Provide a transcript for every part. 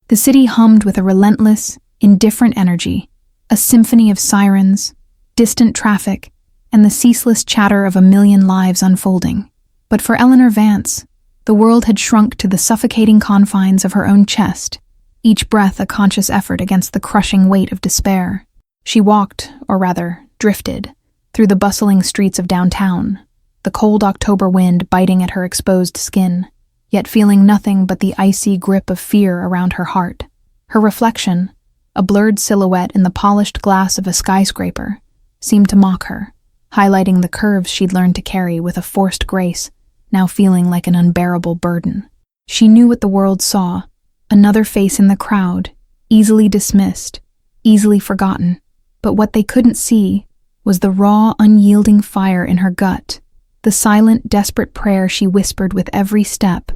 The city hummed with a relentless, indifferent energy, a symphony of sirens, distant traffic, and the ceaseless chatter of a million lives unfolding. But for Eleanor Vance, the world had shrunk to the suffocating confines of her own chest, each breath a conscious effort against the crushing weight of despair. She walked, or rather, drifted, through the bustling streets of downtown, the cold October wind biting at her exposed skin, yet feeling nothing but the icy grip of fear around her heart. Her reflection, a blurred silhouette in the polished glass of a skyscraper, seemed to mock her, highlighting the curves she'd learned to carry with a forced grace, now feeling like an unbearable burden. She knew what the world saw, another face in the crowd, easily dismissed, easily forgotten, but what they couldn't see was the raw, unyielding fire in her gut, the silent, desperate prayer she whispered with every step,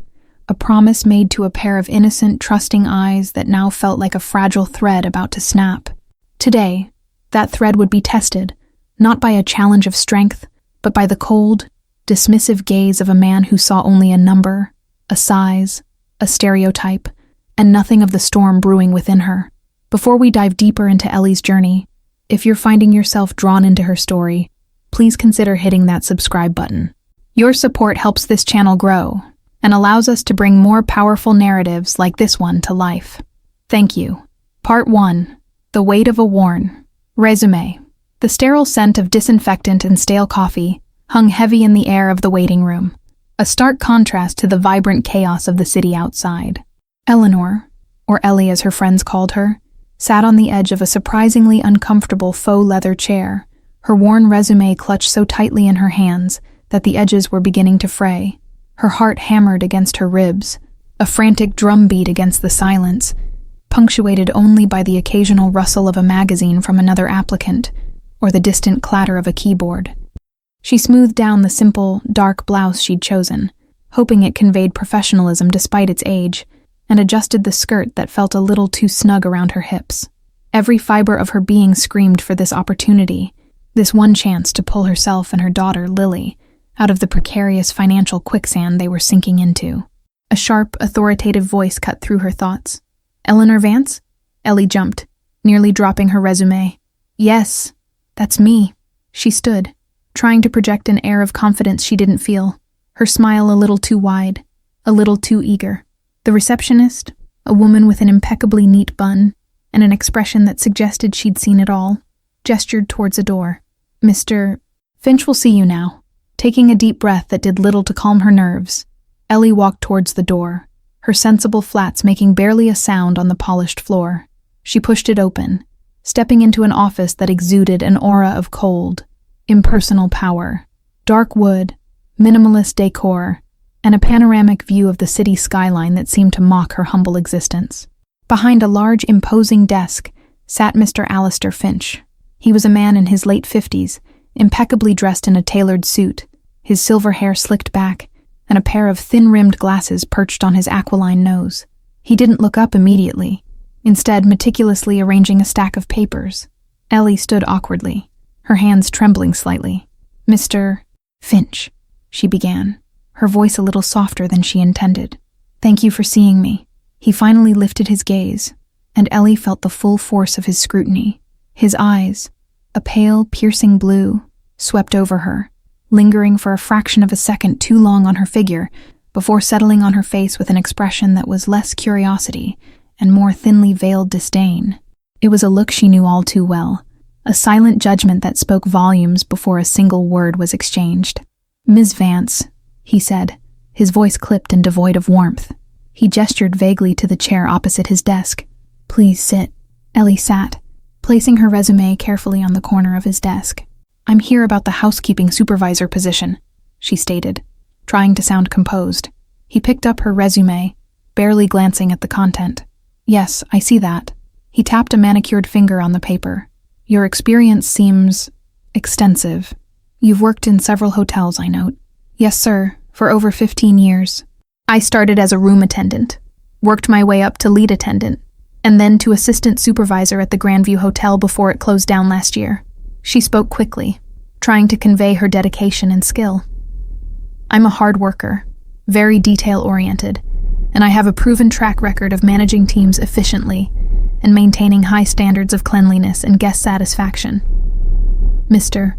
a promise made to a pair of innocent, trusting eyes that now felt like a fragile thread about to snap. Today, that thread would be tested, not by a challenge of strength, but by the cold, dismissive gaze of a man who saw only a number, a size, a stereotype, and nothing of the storm brewing within her. Before we dive deeper into Ellie's journey, if you're finding yourself drawn into her story, please consider hitting that subscribe button. Your support helps this channel grow and allows us to bring more powerful narratives like this one to life. Thank you. Part 1. The Weight of a Worn Resume. The sterile scent of disinfectant and stale coffee hung heavy in the air of the waiting room, a stark contrast to the vibrant chaos of the city outside. Eleanor, or Ellie as her friends called her, sat on the edge of a surprisingly uncomfortable faux leather chair, her worn resume clutched so tightly in her hands that the edges were beginning to fray. Her heart hammered against her ribs, a frantic drumbeat against the silence, punctuated only by the occasional rustle of a magazine from another applicant or the distant clatter of a keyboard. She smoothed down the simple, dark blouse she'd chosen, hoping it conveyed professionalism despite its age, and adjusted the skirt that felt a little too snug around her hips. Every fiber of her being screamed for this opportunity, this one chance to pull herself and her daughter, Lily, out of the precarious financial quicksand they were sinking into. A sharp, authoritative voice cut through her thoughts. "Eleanor Vance?" Ellie jumped, nearly dropping her resume. "Yes, that's me." She stood, trying to project an air of confidence she didn't feel, her smile a little too wide, a little too eager. The receptionist, a woman with an impeccably neat bun and an expression that suggested she'd seen it all, gestured towards a door. "Mr. Finch will see you now." Taking a deep breath that did little to calm her nerves, Ellie walked towards the door, her sensible flats making barely a sound on the polished floor. She pushed it open, stepping into an office that exuded an aura of cold, impersonal power. Dark wood, minimalist decor, and a panoramic view of the city skyline that seemed to mock her humble existence. Behind a large, imposing desk sat Mr. Alistair Finch. He was a man in his late 50s, impeccably dressed in a tailored suit, his silver hair slicked back, and a pair of thin-rimmed glasses perched on his aquiline nose. He didn't look up immediately, instead meticulously arranging a stack of papers. Ellie stood awkwardly, her hands trembling slightly. "Mr. Finch," she began, her voice a little softer than she intended. "Thank you for seeing me." He finally lifted his gaze, and Ellie felt the full force of his scrutiny. His eyes, a pale, piercing blue, swept over her, lingering for a fraction of a second too long on her figure before settling on her face with an expression that was less curiosity and more thinly veiled disdain. It was a look she knew all too well, a silent judgment that spoke volumes before a single word was exchanged. "Ms. Vance," he said, his voice clipped and devoid of warmth. He gestured vaguely to the chair opposite his desk. "Please sit." Ellie sat, placing her resume carefully on the corner of his desk. "I'm here about the housekeeping supervisor position," she stated, trying to sound composed. He picked up her resume, barely glancing at the content. "Yes, I see that." He tapped a manicured finger on the paper. "Your experience seems extensive. You've worked in several hotels, I note." "Yes, sir, for over 15 years. I started as a room attendant, worked my way up to lead attendant, and then to assistant supervisor at the Grandview Hotel before it closed down last year." She spoke quickly, trying to convey her dedication and skill. "I'm a hard worker, very detail-oriented, and I have a proven track record of managing teams efficiently and maintaining high standards of cleanliness and guest satisfaction. Mr.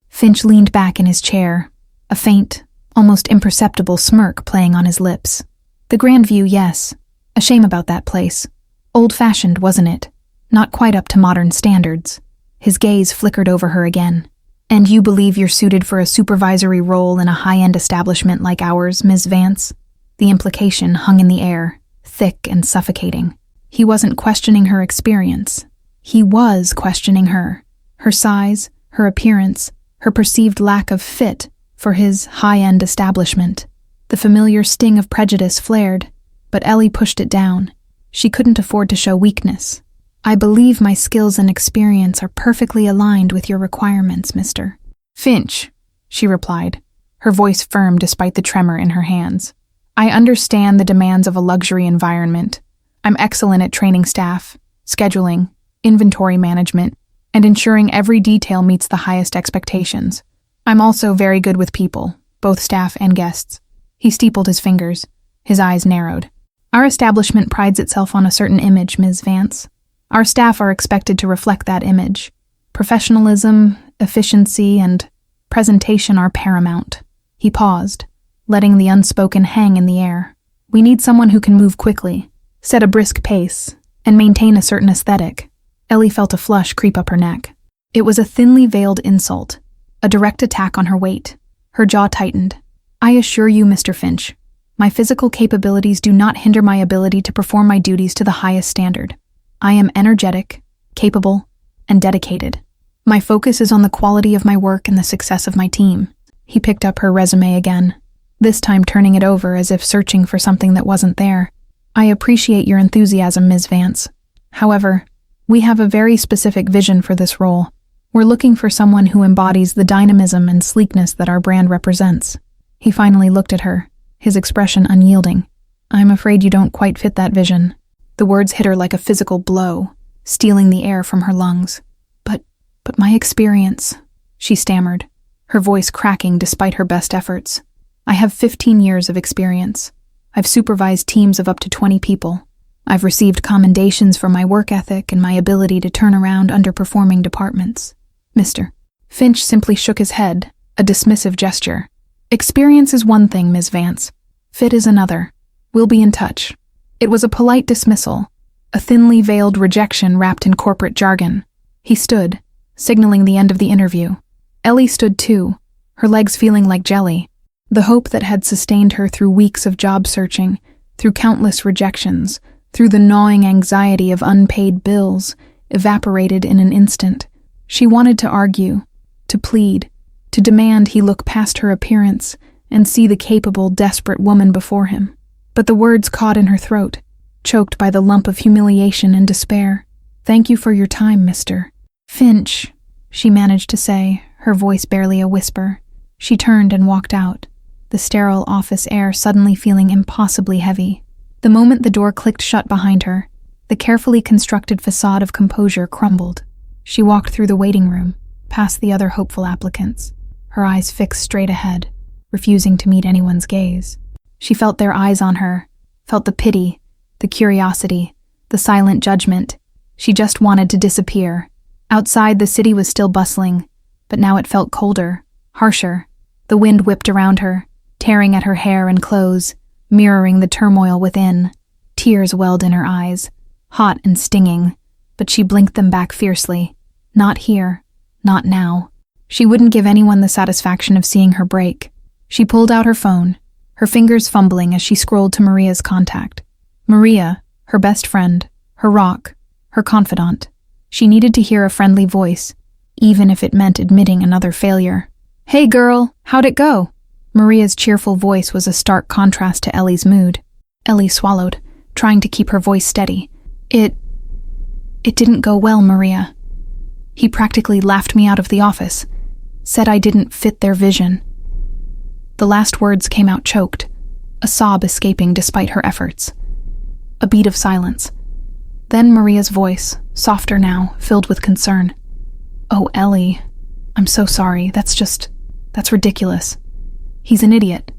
Finch leaned back in his chair, a faint, almost imperceptible smirk playing on his lips. The grand view, yes. A shame about that place. Old-fashioned, wasn't it? Not quite up to modern standards. His gaze flickered over her again. And you believe you're suited for a supervisory role in a high-end establishment like ours, Ms. Vance? The implication hung in the air, thick and suffocating. He wasn't questioning her experience. He was questioning her. Her size, her appearance, her perceived lack of fit for his high-end establishment. The familiar sting of prejudice flared, but Ellie pushed it down. She couldn't afford to show weakness. I believe my skills and experience are perfectly aligned with your requirements, Mr. Finch, she replied, her voice firm despite the tremor in her hands. I understand the demands of a luxury environment. I'm excellent at training staff, scheduling, inventory management, and ensuring every detail meets the highest expectations. I'm also very good with people, both staff and guests. He steepled his fingers. His eyes narrowed. Our establishment prides itself on a certain image, Ms. Vance. Our staff are expected to reflect that image. Professionalism, efficiency, and presentation are paramount. He paused, letting the unspoken hang in the air. We need someone who can move quickly, set a brisk pace, and maintain a certain aesthetic. Ellie felt a flush creep up her neck. It was a thinly veiled insult, a direct attack on her weight. Her jaw tightened. I assure you, Mr. Finch, my physical capabilities do not hinder my ability to perform my duties to the highest standard. I am energetic, capable, and dedicated. My focus is on the quality of my work and the success of my team. He picked up her resume again, this time turning it over as if searching for something that wasn't there. I appreciate your enthusiasm, Ms. Vance. However, we have a very specific vision for this role. We're looking for someone who embodies the dynamism and sleekness that our brand represents. He finally looked at her, his expression unyielding. I'm afraid you don't quite fit that vision. The words hit her like a physical blow, stealing the air from her lungs. But my experience, she stammered, her voice cracking despite her best efforts. I have 15 years of experience. I've supervised teams of up to 20 people. I've received commendations for my work ethic and my ability to turn around underperforming departments. Mr. Finch simply shook his head, a dismissive gesture. Experience is one thing, Ms. Vance. Fit is another. We'll be in touch. It was a polite dismissal, a thinly veiled rejection wrapped in corporate jargon. He stood, signaling the end of the interview. Ellie stood too, her legs feeling like jelly. The hope that had sustained her through weeks of job searching, through countless rejections, through the gnawing anxiety of unpaid bills, evaporated in an instant. She wanted to argue, to plead, to demand he look past her appearance and see the capable, desperate woman before him. But the words caught in her throat, choked by the lump of humiliation and despair. Thank you for your time, Mr. Finch, she managed to say, her voice barely a whisper. She turned and walked out, the sterile office air suddenly feeling impossibly heavy. The moment the door clicked shut behind her, the carefully constructed facade of composure crumbled. She walked through the waiting room, past the other hopeful applicants, her eyes fixed straight ahead, refusing to meet anyone's gaze. She felt their eyes on her, felt the pity, the curiosity, the silent judgment. She just wanted to disappear. Outside, the city was still bustling, but now it felt colder, harsher. The wind whipped around her, tearing at her hair and clothes, mirroring the turmoil within. Tears welled in her eyes, hot and stinging, but she blinked them back fiercely. Not here, not now. She wouldn't give anyone the satisfaction of seeing her break. She pulled out her phone, her fingers fumbling as she scrolled to Maria's contact. Maria, her best friend, her rock, her confidant. She needed to hear a friendly voice, even if it meant admitting another failure. Hey girl, how'd it go? Maria's cheerful voice was a stark contrast to Ellie's mood. Ellie swallowed, trying to keep her voice steady. It didn't go well, Maria. He practically laughed me out of the office, said I didn't fit their vision. The last words came out choked, a sob escaping despite her efforts. A beat of silence. Then Maria's voice, softer now, filled with concern. Oh, Ellie, I'm so sorry. That's ridiculous. He's an idiot.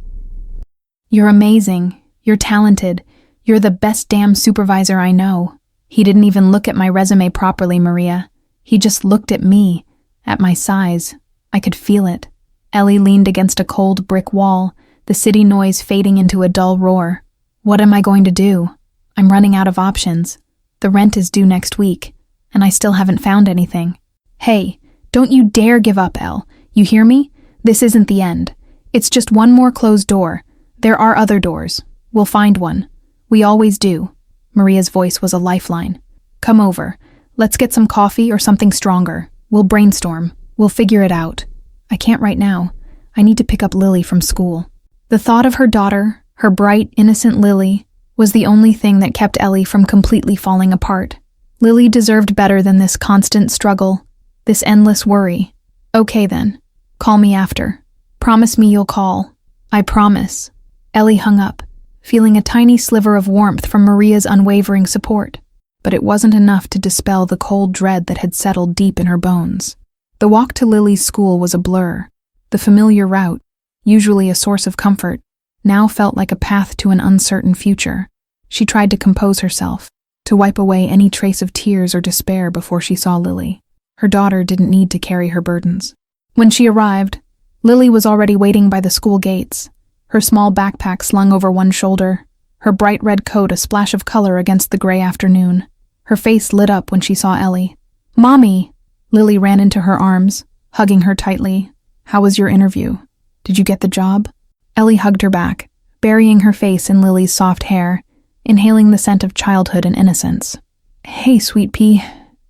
You're amazing. You're talented. You're the best damn supervisor I know. He didn't even look at my resume properly, Maria. He just looked at me, at my size. I could feel it. Ellie leaned against a cold brick wall, the city noise fading into a dull roar. What am I going to do? I'm running out of options. The rent is due next week, and I still haven't found anything. Hey, don't you dare give up, Elle. You hear me? This isn't the end. It's just one more closed door. There are other doors. We'll find one. We always do. Maria's voice was a lifeline. Come over. Let's get some coffee or something stronger. We'll brainstorm. We'll figure it out. I can't right now. I need to pick up Lily from school. The thought of her daughter, her bright, innocent Lily, was the only thing that kept Ellie from completely falling apart. Lily deserved better than this constant struggle, this endless worry. Okay then. Call me after. Promise me you'll call. I promise. Ellie hung up, feeling a tiny sliver of warmth from Maria's unwavering support. But it wasn't enough to dispel the cold dread that had settled deep in her bones. The walk to Lily's school was a blur. The familiar route, usually a source of comfort, now felt like a path to an uncertain future. She tried to compose herself, to wipe away any trace of tears or despair before she saw Lily. Her daughter didn't need to carry her burdens. When she arrived, Lily was already waiting by the school gates, her small backpack slung over one shoulder, her bright red coat a splash of color against the gray afternoon. Her face lit up when she saw Ellie. Mommy! Lily ran into her arms, hugging her tightly. How was your interview? Did you get the job? Ellie hugged her back, burying her face in Lily's soft hair, inhaling the scent of childhood and innocence. Hey, sweet pea.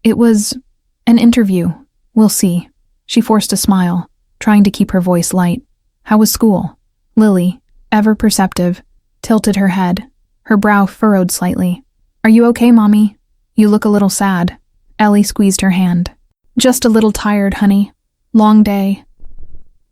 It was an interview. We'll see. She forced a smile, trying to keep her voice light. How was school? Lily, ever perceptive, tilted her head, her brow furrowed slightly. Are you okay, Mommy? You look a little sad. Ellie squeezed her hand. Just a little tired, honey. Long day.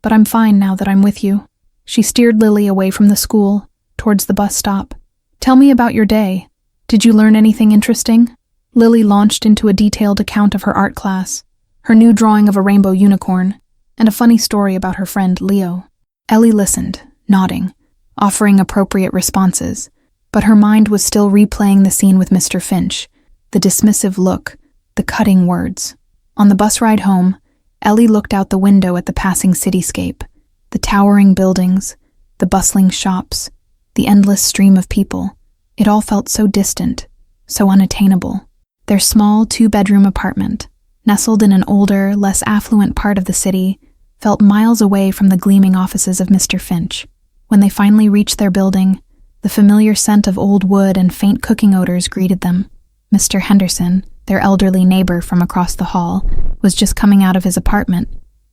But I'm fine now that I'm with you. She steered Lily away from the school, towards the bus stop. Tell me about your day. Did you learn anything interesting? Lily launched into a detailed account of her art class, her new drawing of a rainbow unicorn, and a funny story about her friend Leo. Ellie listened, nodding, offering appropriate responses, but her mind was still replaying the scene with Mr. Finch, the dismissive look, the cutting words. On the bus ride home, Ellie looked out the window at the passing cityscape, the towering buildings, the bustling shops, the endless stream of people. It all felt so distant, so unattainable. Their small two-bedroom apartment, nestled in an older, less affluent part of the city, felt miles away from the gleaming offices of Mr. Finch. When they finally reached their building, the familiar scent of old wood and faint cooking odors greeted them. Mr. Henderson, their elderly neighbor from across the hall, was just coming out of his apartment,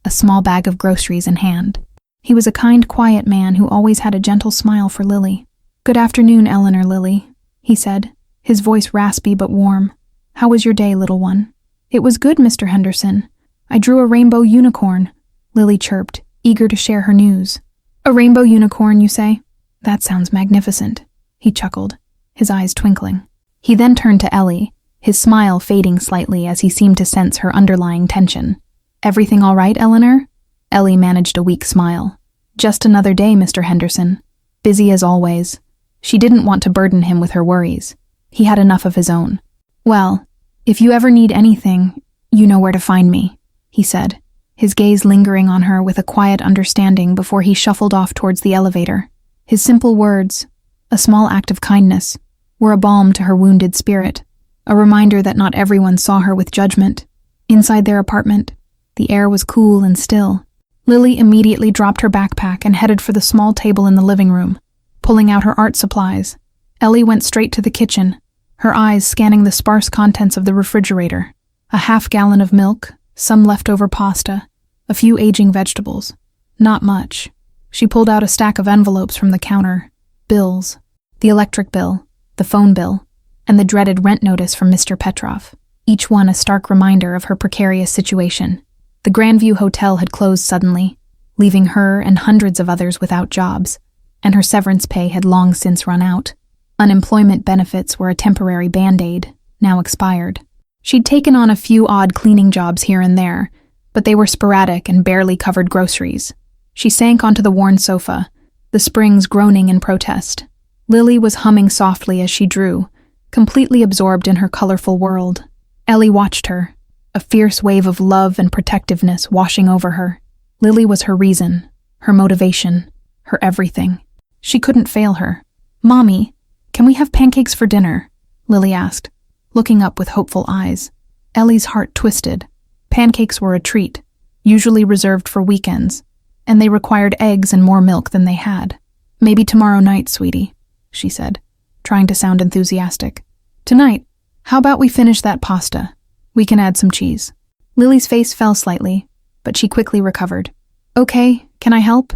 a small bag of groceries in hand. He was a kind, quiet man who always had a gentle smile for Lily. Good afternoon, Eleanor Lily, he said, his voice raspy but warm. How was your day, little one? It was good, Mr. Henderson. I drew a rainbow unicorn, Lily chirped, eager to share her news. A rainbow unicorn, you say? That sounds magnificent, he chuckled, his eyes twinkling. He then turned to Ellie, his smile fading slightly as he seemed to sense her underlying tension. Everything all right, Eleanor? Ellie managed a weak smile. Just another day, Mr. Henderson. Busy as always. She didn't want to burden him with her worries. He had enough of his own. Well, if you ever need anything, you know where to find me, he said, his gaze lingering on her with a quiet understanding before he shuffled off towards the elevator. His simple words, a small act of kindness, were a balm to her wounded spirit, a reminder that not everyone saw her with judgment. Inside their apartment, the air was cool and still. Lily immediately dropped her backpack and headed for the small table in the living room, pulling out her art supplies. Ellie went straight to the kitchen, her eyes scanning the sparse contents of the refrigerator. A half-gallon of milk, some leftover pasta, a few aging vegetables. Not much. She pulled out a stack of envelopes from the counter. Bills. The electric bill, the phone bill, and the dreaded rent notice from Mr. Petrov, each one a stark reminder of her precarious situation. The Grandview Hotel had closed suddenly, leaving her and hundreds of others without jobs, and her severance pay had long since run out. Unemployment benefits were a temporary band-aid, now expired. She'd taken on a few odd cleaning jobs here and there, but they were sporadic and barely covered groceries. She sank onto the worn sofa, the springs groaning in protest. Lily was humming softly as she drew, completely absorbed in her colorful world. Ellie watched her, a fierce wave of love and protectiveness washing over her. Lily was her reason, her motivation, her everything. She couldn't fail her. "Mommy, can we have pancakes for dinner?" Lily asked, looking up with hopeful eyes. Ellie's heart twisted. Pancakes were a treat, usually reserved for weekends, and they required eggs and more milk than they had. "Maybe tomorrow night, sweetie," she said, trying to sound enthusiastic. "Tonight, how about we finish that pasta? We can add some cheese." Lily's face fell slightly, but she quickly recovered. "Okay, can I help?"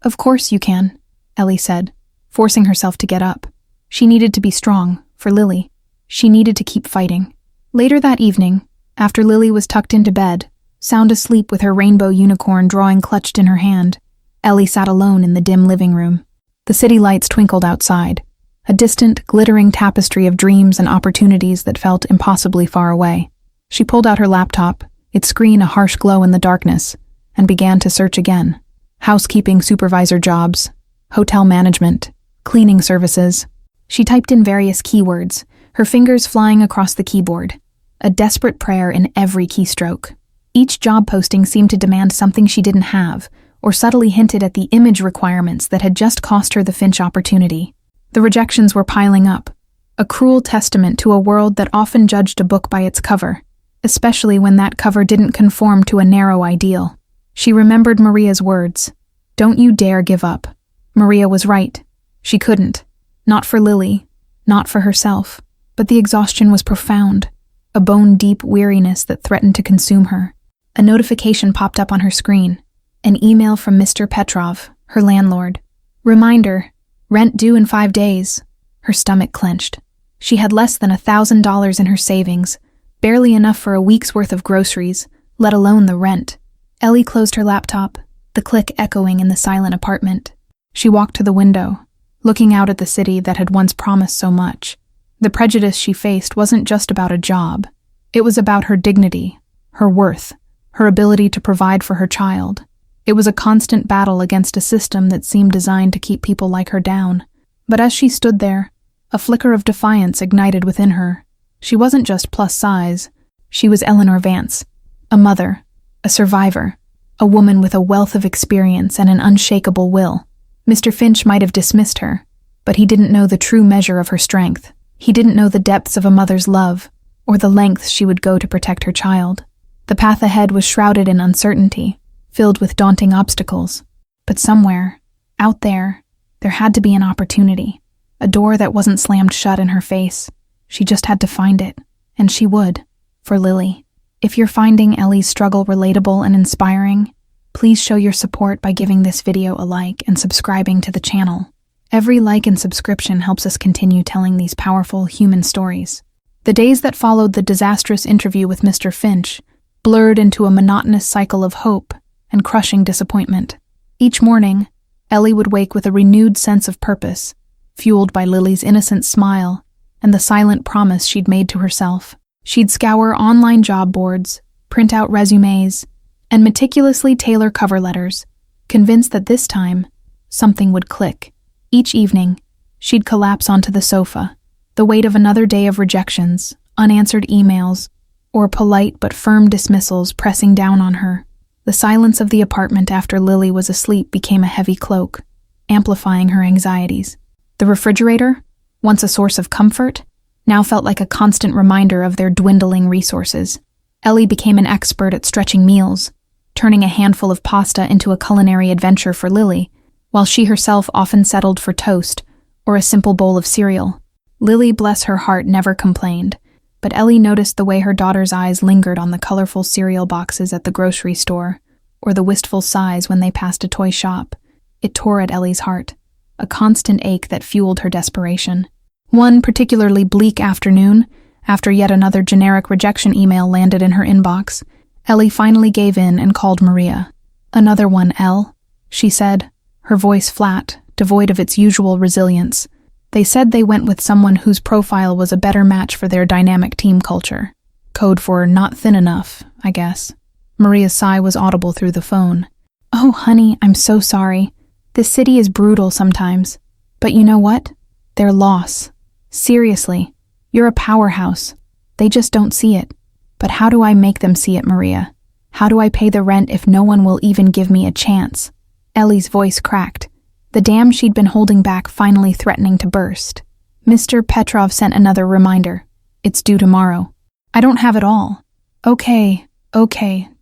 "Of course you can," Ellie said, forcing herself to get up. She needed to be strong, for Lily. She needed to keep fighting. Later that evening, after Lily was tucked into bed, sound asleep with her rainbow unicorn drawing clutched in her hand, Ellie sat alone in the dim living room. The city lights twinkled outside, a distant, glittering tapestry of dreams and opportunities that felt impossibly far away. She pulled out her laptop, its screen a harsh glow in the darkness, and began to search again. Housekeeping supervisor jobs, hotel management, cleaning services. She typed in various keywords, her fingers flying across the keyboard, a desperate prayer in every keystroke. Each job posting seemed to demand something she didn't have, or subtly hinted at the image requirements that had just cost her the Finch opportunity. The rejections were piling up, a cruel testament to a world that often judged a book by its cover, especially when that cover didn't conform to a narrow ideal. She remembered Maria's words, "Don't you dare give up." Maria was right. She couldn't. Not for Lily, not for herself. But the exhaustion was profound, a bone-deep weariness that threatened to consume her. A notification popped up on her screen, an email from Mr. Petrov, her landlord. Reminder, rent due in 5 days. Her stomach clenched. She had less than $1,000 in her savings, barely enough for a week's worth of groceries, let alone the rent. Ellie closed her laptop, the click echoing in the silent apartment. She walked to the window, looking out at the city that had once promised so much. The prejudice she faced wasn't just about a job. It was about her dignity, her worth, her ability to provide for her child. It was a constant battle against a system that seemed designed to keep people like her down. But as she stood there, a flicker of defiance ignited within her. She wasn't just plus size. She was Eleanor Vance, a mother, a survivor, a woman with a wealth of experience and an unshakable will. Mr. Finch might have dismissed her, but he didn't know the true measure of her strength. He didn't know the depths of a mother's love, or the lengths she would go to protect her child. The path ahead was shrouded in uncertainty, filled with daunting obstacles. But somewhere, out there had to be an opportunity, a door that wasn't slammed shut in her face. She just had to find it, and she would, for Lily. If you're finding Ellie's struggle relatable and inspiring, please show your support by giving this video a like and subscribing to the channel. Every like and subscription helps us continue telling these powerful human stories. The days that followed the disastrous interview with Mr. Finch blurred into a monotonous cycle of hope and crushing disappointment. Each morning, Ellie would wake with a renewed sense of purpose, fueled by Lily's innocent smile and the silent promise she'd made to herself. She'd scour online job boards, print out resumes, and meticulously tailor cover letters, convinced that this time, something would click. Each evening, she'd collapse onto the sofa, the weight of another day of rejections, unanswered emails, or polite but firm dismissals pressing down on her. The silence of the apartment after Lily was asleep became a heavy cloak, amplifying her anxieties. The refrigerator, once a source of comfort, now felt like a constant reminder of their dwindling resources. Ellie became an expert at stretching meals, turning a handful of pasta into a culinary adventure for Lily, while she herself often settled for toast or a simple bowl of cereal. Lily, bless her heart, never complained, but Ellie noticed the way her daughter's eyes lingered on the colorful cereal boxes at the grocery store, or the wistful sighs when they passed a toy shop. It tore at Ellie's heart, a constant ache that fueled her desperation. One particularly bleak afternoon, after yet another generic rejection email landed in her inbox, Ellie finally gave in and called Maria. "Another one, Elle," she said, her voice flat, devoid of its usual resilience. They said they went with someone whose profile was a better match for their dynamic team culture. Code for not thin enough, I guess. Maria's sigh was audible through the phone. "Oh, honey, I'm so sorry. This city is brutal sometimes. But you know what? their loss. Seriously, you're a powerhouse. They just don't see it. But how do I make them see it, Maria? How do I pay the rent if no one will even give me a chance? Ellie's voice cracked, the dam she'd been holding back finally threatening to burst. Mr. Petrov sent another reminder. It's due tomorrow. I don't have it all. Okay,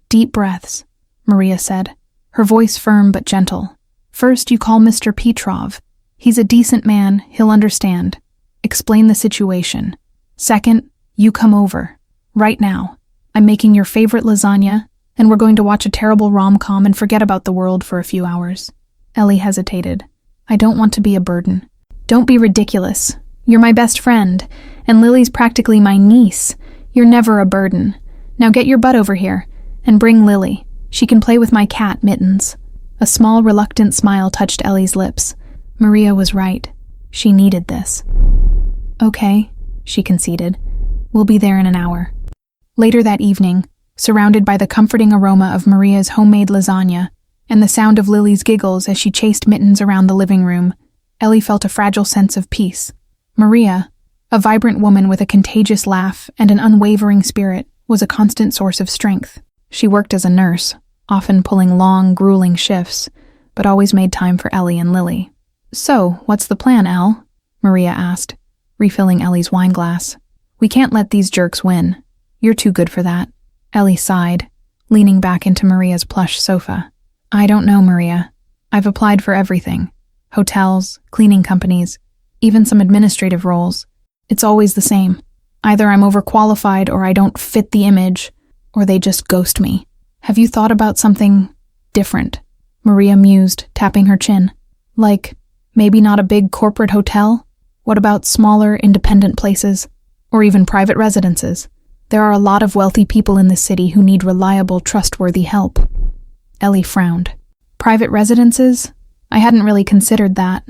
deep breaths, Maria said, her voice firm but gentle. First, you call Mr. Petrov. He's a decent man, he'll understand. Explain the situation. Second, you come over. Right now. I'm making your favorite lasagna, and we're going to watch a terrible rom-com and forget about the world for a few hours. Ellie hesitated. I don't want to be a burden. Don't be ridiculous. You're my best friend, and Lily's practically my niece. You're never a burden. Now get your butt over here, and bring Lily. She can play with my cat, Mittens. A small, reluctant smile touched Ellie's lips. Maria was right. She needed this. Okay, she conceded. We'll be there in an hour. Later that evening, surrounded by the comforting aroma of Maria's homemade lasagna and the sound of Lily's giggles as she chased Mittens around the living room, Ellie felt a fragile sense of peace. Maria, a vibrant woman with a contagious laugh and an unwavering spirit, was a constant source of strength. She worked as a nurse, often pulling long, grueling shifts, but always made time for Ellie and Lily. So, what's the plan, Elle? Maria asked, refilling Ellie's wine glass. We can't let these jerks win. You're too good for that. Ellie sighed, leaning back into Maria's plush sofa. I don't know, Maria. I've applied for everything. Hotels, cleaning companies, even some administrative roles. It's always the same. Either I'm overqualified or I don't fit the image, or they just ghost me. Have you thought about something different? Maria mused, tapping her chin. Like, maybe not a big corporate hotel? What about smaller, independent places? Or even private residences? There are a lot of wealthy people in this city who need reliable, trustworthy help. Ellie frowned. Private residences? I hadn't really considered that.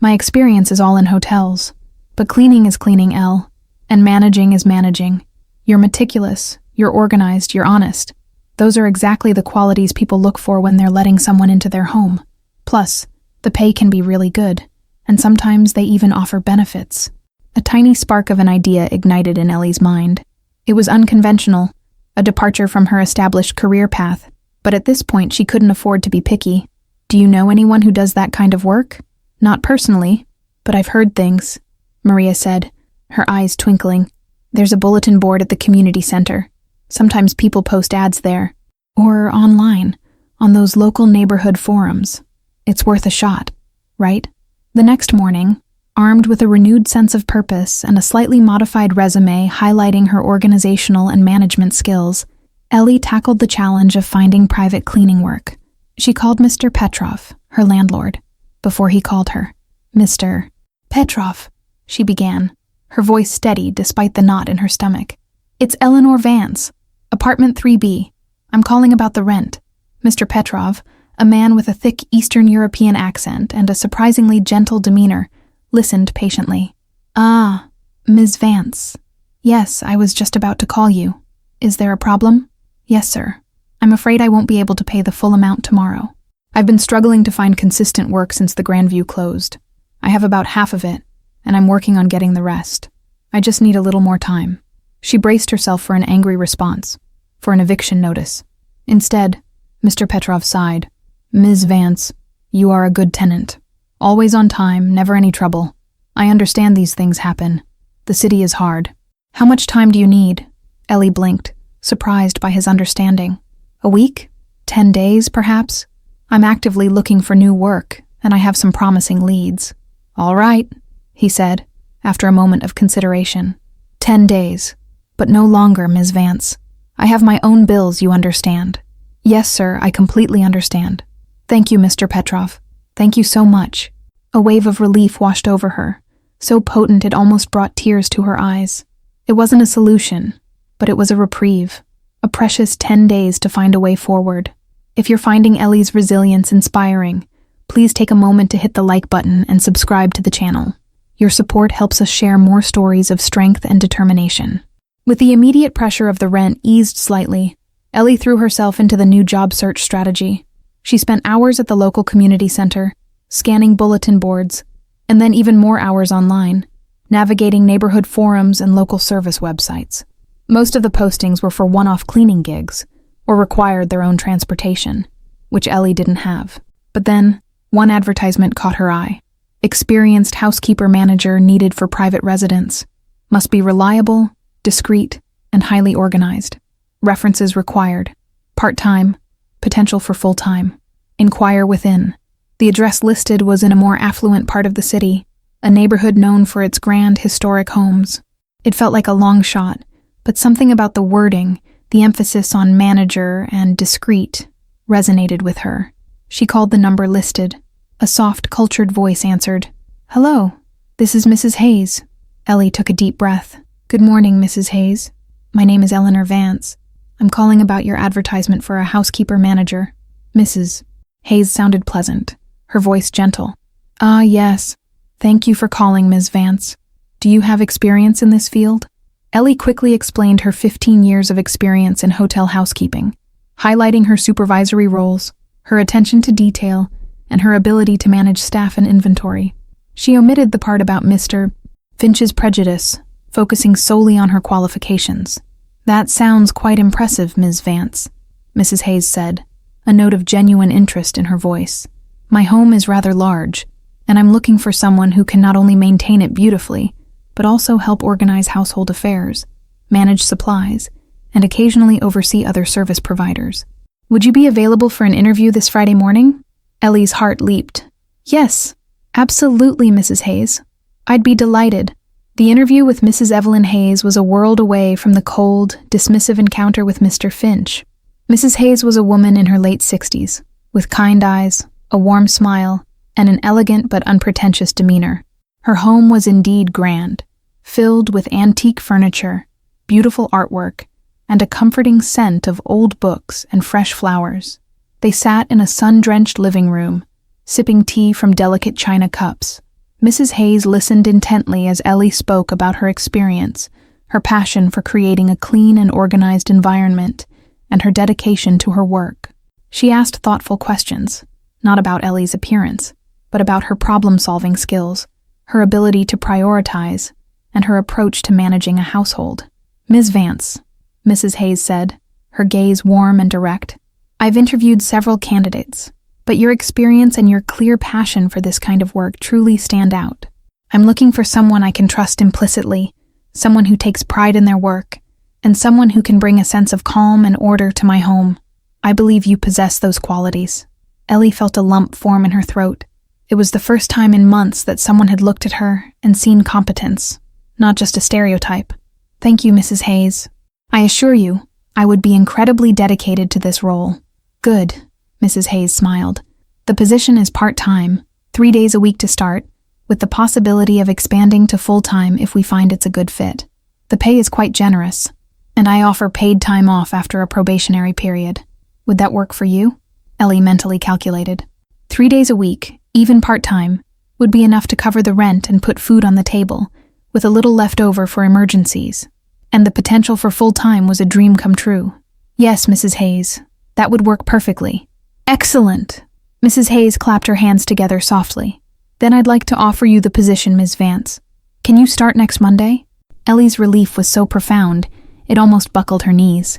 My experience is all in hotels. But cleaning is cleaning, Elle. And managing is managing. You're meticulous, you're organized, you're honest. Those are exactly the qualities people look for when they're letting someone into their home. Plus, the pay can be really good, and sometimes they even offer benefits. A tiny spark of an idea ignited in Ellie's mind. It was unconventional, a departure from her established career path, but at this point she couldn't afford to be picky. Do you know anyone who does that kind of work? Not personally, but I've heard things, Maria said, her eyes twinkling. There's a bulletin board at the community center. Sometimes people post ads there, or online, on those local neighborhood forums. It's worth a shot, right? The next morning, armed with a renewed sense of purpose and a slightly modified resume highlighting her organizational and management skills, Ellie tackled the challenge of finding private cleaning work. She called Mr. Petrov, her landlord, before he called her. Mr. Petrov, she began, her voice steady despite the knot in her stomach. It's Eleanor Vance, apartment 3B. I'm calling about the rent. Mr. Petrov, a man with a thick Eastern European accent and a surprisingly gentle demeanor, listened patiently. Ah, Ms. Vance. Yes, I was just about to call you. Is there a problem? Yes, sir. I'm afraid I won't be able to pay the full amount tomorrow. I've been struggling to find consistent work since the Grandview closed. I have about half of it, and I'm working on getting the rest. I just need a little more time. She braced herself for an angry response, for an eviction notice. Instead, Mr. Petrov sighed. Ms. Vance, you are a good tenant. Always on time, never any trouble. I understand these things happen. The city is hard. How much time do you need? Ellie blinked, surprised by his understanding. A week? 10 days, perhaps? I'm actively looking for new work, and I have some promising leads. All right, he said, after a moment of consideration. 10 days. But no longer, Ms. Vance. I have my own bills, you understand. Yes, sir, I completely understand. Thank you, Mr. Petrov. Thank you so much. A wave of relief washed over her, so potent it almost brought tears to her eyes. It wasn't a solution, but it was a reprieve, a precious 10 days to find a way forward. If you're finding Ellie's resilience inspiring, please take a moment to hit the like button and subscribe to the channel. Your support helps us share more stories of strength and determination. With the immediate pressure of the rent eased slightly, Ellie threw herself into the new job search strategy. She spent hours at the local community center, scanning bulletin boards, And then even more hours online, navigating neighborhood forums and local service websites. Most of the postings were for one-off cleaning gigs, or required their own transportation, which Ellie didn't have. But then, one advertisement caught her eye. Experienced housekeeper manager needed for private residence. Must be reliable, discreet, and highly organized. References required. Part-time, potential for full-time. Inquire within. The address listed was in a more affluent part of the city, a neighborhood known for its grand historic homes. It felt like a long shot, but something about the wording, the emphasis on manager and discreet, resonated with her. She called the number listed. A soft, cultured voice answered. "Hello, this is Mrs. Hayes." Ellie took a deep breath. "Good morning, Mrs. Hayes. My name is Eleanor Vance. I'm calling about your advertisement for a housekeeper manager." Mrs. Hayes sounded pleasant, her voice gentle. "Ah, yes. Thank you for calling, Ms. Vance. Do you have experience in this field?" Ellie quickly explained her 15 years of experience in hotel housekeeping, highlighting her supervisory roles, her attention to detail, and her ability to manage staff and inventory. She omitted the part about Mr. Finch's prejudice, focusing solely on her qualifications. "That sounds quite impressive, Ms. Vance," Mrs. Hayes said, a note of genuine interest in her voice. "My home is rather large, and I'm looking for someone who can not only maintain it beautifully, but also help organize household affairs, manage supplies, and occasionally oversee other service providers. Would you be available for an interview this Friday morning?" Ellie's heart leaped. "Yes, absolutely, Mrs. Hayes. I'd be delighted." The interview with Mrs. Evelyn Hayes was a world away from the cold, dismissive encounter with Mr. Finch. Mrs. Hayes was a woman in her late 60s, with kind eyes, a warm smile, and an elegant but unpretentious demeanor. Her home was indeed grand, filled with antique furniture, beautiful artwork, and a comforting scent of old books and fresh flowers. They sat in a sun-drenched living room, sipping tea from delicate china cups. Mrs. Hayes listened intently as Ellie spoke about her experience, her passion for creating a clean and organized environment, and her dedication to her work. She asked thoughtful questions, not about Ellie's appearance, but about her problem-solving skills, her ability to prioritize, and her approach to managing a household. "Ms. Vance," Mrs. Hayes said, her gaze warm and direct, "I've interviewed several candidates, but your experience and your clear passion for this kind of work truly stand out. I'm looking for someone I can trust implicitly, someone who takes pride in their work, and someone who can bring a sense of calm and order to my home. I believe you possess those qualities." Ellie felt a lump form in her throat. It was the first time in months that someone had looked at her and seen competence, not just a stereotype. "Thank you, Mrs. Hayes. I assure you, I would be incredibly dedicated to this role." "Good," Mrs. Hayes smiled. "The position is part-time, 3 days a week to start, with the possibility of expanding to full-time if we find it's a good fit. The pay is quite generous, and I offer paid time off after a probationary period. Would that work for you?" Ellie mentally calculated. 3 days a week, even part-time, would be enough to cover the rent and put food on the table, with a little left over for emergencies. And the potential for full-time was a dream come true. "Yes, Mrs. Hayes, that would work perfectly." "Excellent!" Mrs. Hayes clapped her hands together softly. "Then I'd like to offer you the position, Ms. Vance. Can you start next Monday?" Ellie's relief was so profound, it almost buckled her knees.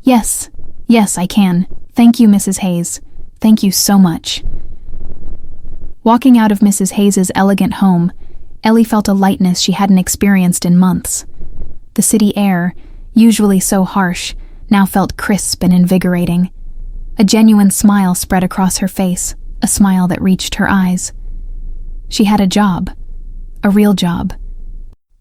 Yes, I can. Thank you, Mrs. Hayes. Thank you so much." Walking out of Mrs. Hayes's elegant home, Ellie felt a lightness she hadn't experienced in months. The city air, usually so harsh, now felt crisp and invigorating. A genuine smile spread across her face, a smile that reached her eyes. She had a job, a real job.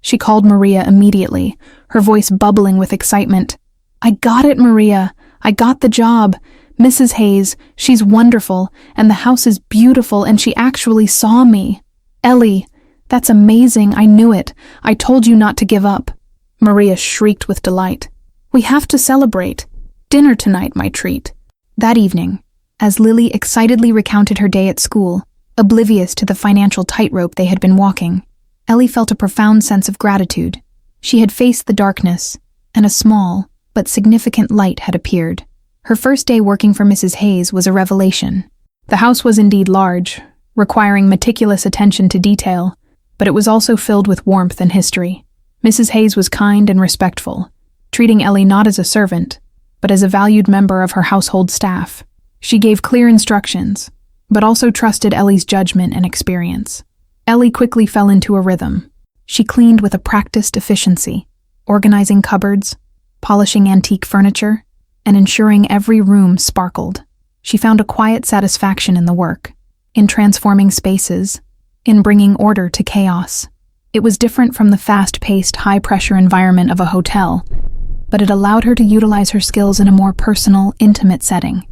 She called Maria immediately, her voice bubbling with excitement. "I got it, Maria! I got the job! Mrs. Hayes, she's wonderful, and the house is beautiful, and she actually saw me. Ellie, that's amazing, I knew it. I told you not to give up." Maria shrieked with delight. "We have to celebrate. Dinner tonight, my treat." That evening, as Lily excitedly recounted her day at school, oblivious to the financial tightrope they had been walking, Ellie felt a profound sense of gratitude. She had faced the darkness, and a small but significant light had appeared. Her first day working for Mrs. Hayes was a revelation. The house was indeed large, requiring meticulous attention to detail, but it was also filled with warmth and history. Mrs. Hayes was kind and respectful, treating Ellie not as a servant, but as a valued member of her household staff. She gave clear instructions, but also trusted Ellie's judgment and experience. Ellie quickly fell into a rhythm. She cleaned with a practiced efficiency, organizing cupboards, polishing antique furniture, and ensuring every room sparkled. She found a quiet satisfaction in the work, in transforming spaces, in bringing order to chaos. It was different from the fast-paced, high-pressure environment of a hotel, but it allowed her to utilize her skills in a more personal, intimate setting.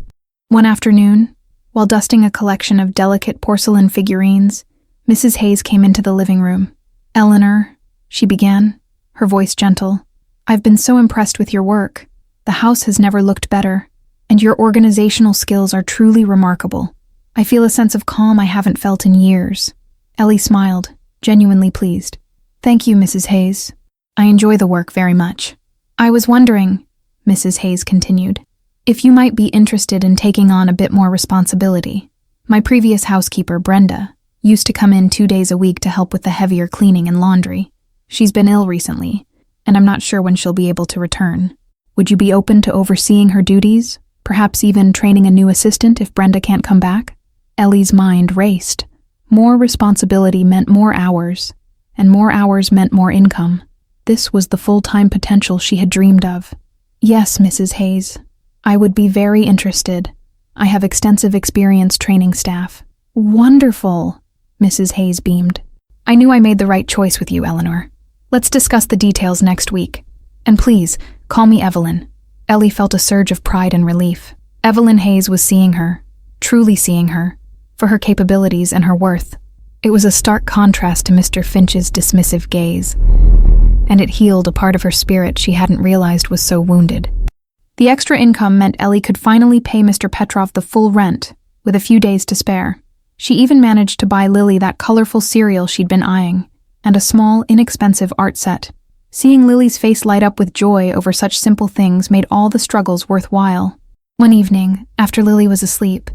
One afternoon, while dusting a collection of delicate porcelain figurines, Mrs. Hayes came into the living room. "Eleanor," she began, her voice gentle, "I've been so impressed with your work. The house has never looked better, and your organizational skills are truly remarkable. I feel a sense of calm I haven't felt in years." Ellie smiled, genuinely pleased. "Thank you, Mrs. Hayes. I enjoy the work very much. I was wondering," Mrs. Hayes continued, "if you might be interested in taking on a bit more responsibility. My previous housekeeper, Brenda, used to come in 2 days a week to help with the heavier cleaning and laundry. She's been ill recently, and I'm not sure when she'll be able to return. Would you be open to overseeing her duties, perhaps even training a new assistant if Brenda can't come back?" Ellie's mind raced. More responsibility meant more hours, and more hours meant more income. This was the full-time potential she had dreamed of. "Yes, Mrs. Hayes. I would be very interested. I have extensive experience training staff." "Wonderful," Mrs. Hayes beamed. "I knew I made the right choice with you, Eleanor. Let's discuss the details next week. And please, call me Evelyn." Ellie felt a surge of pride and relief. Evelyn Hayes was seeing her, truly seeing her, for her capabilities and her worth. It was a stark contrast to Mr. Finch's dismissive gaze, and it healed a part of her spirit she hadn't realized was so wounded. The extra income meant Ellie could finally pay Mr. Petrov the full rent, with a few days to spare. She even managed to buy Lily that colorful cereal she'd been eyeing, and a small, inexpensive art set. Seeing Lily's face light up with joy over such simple things made all the struggles worthwhile. One evening, after Lily was asleep,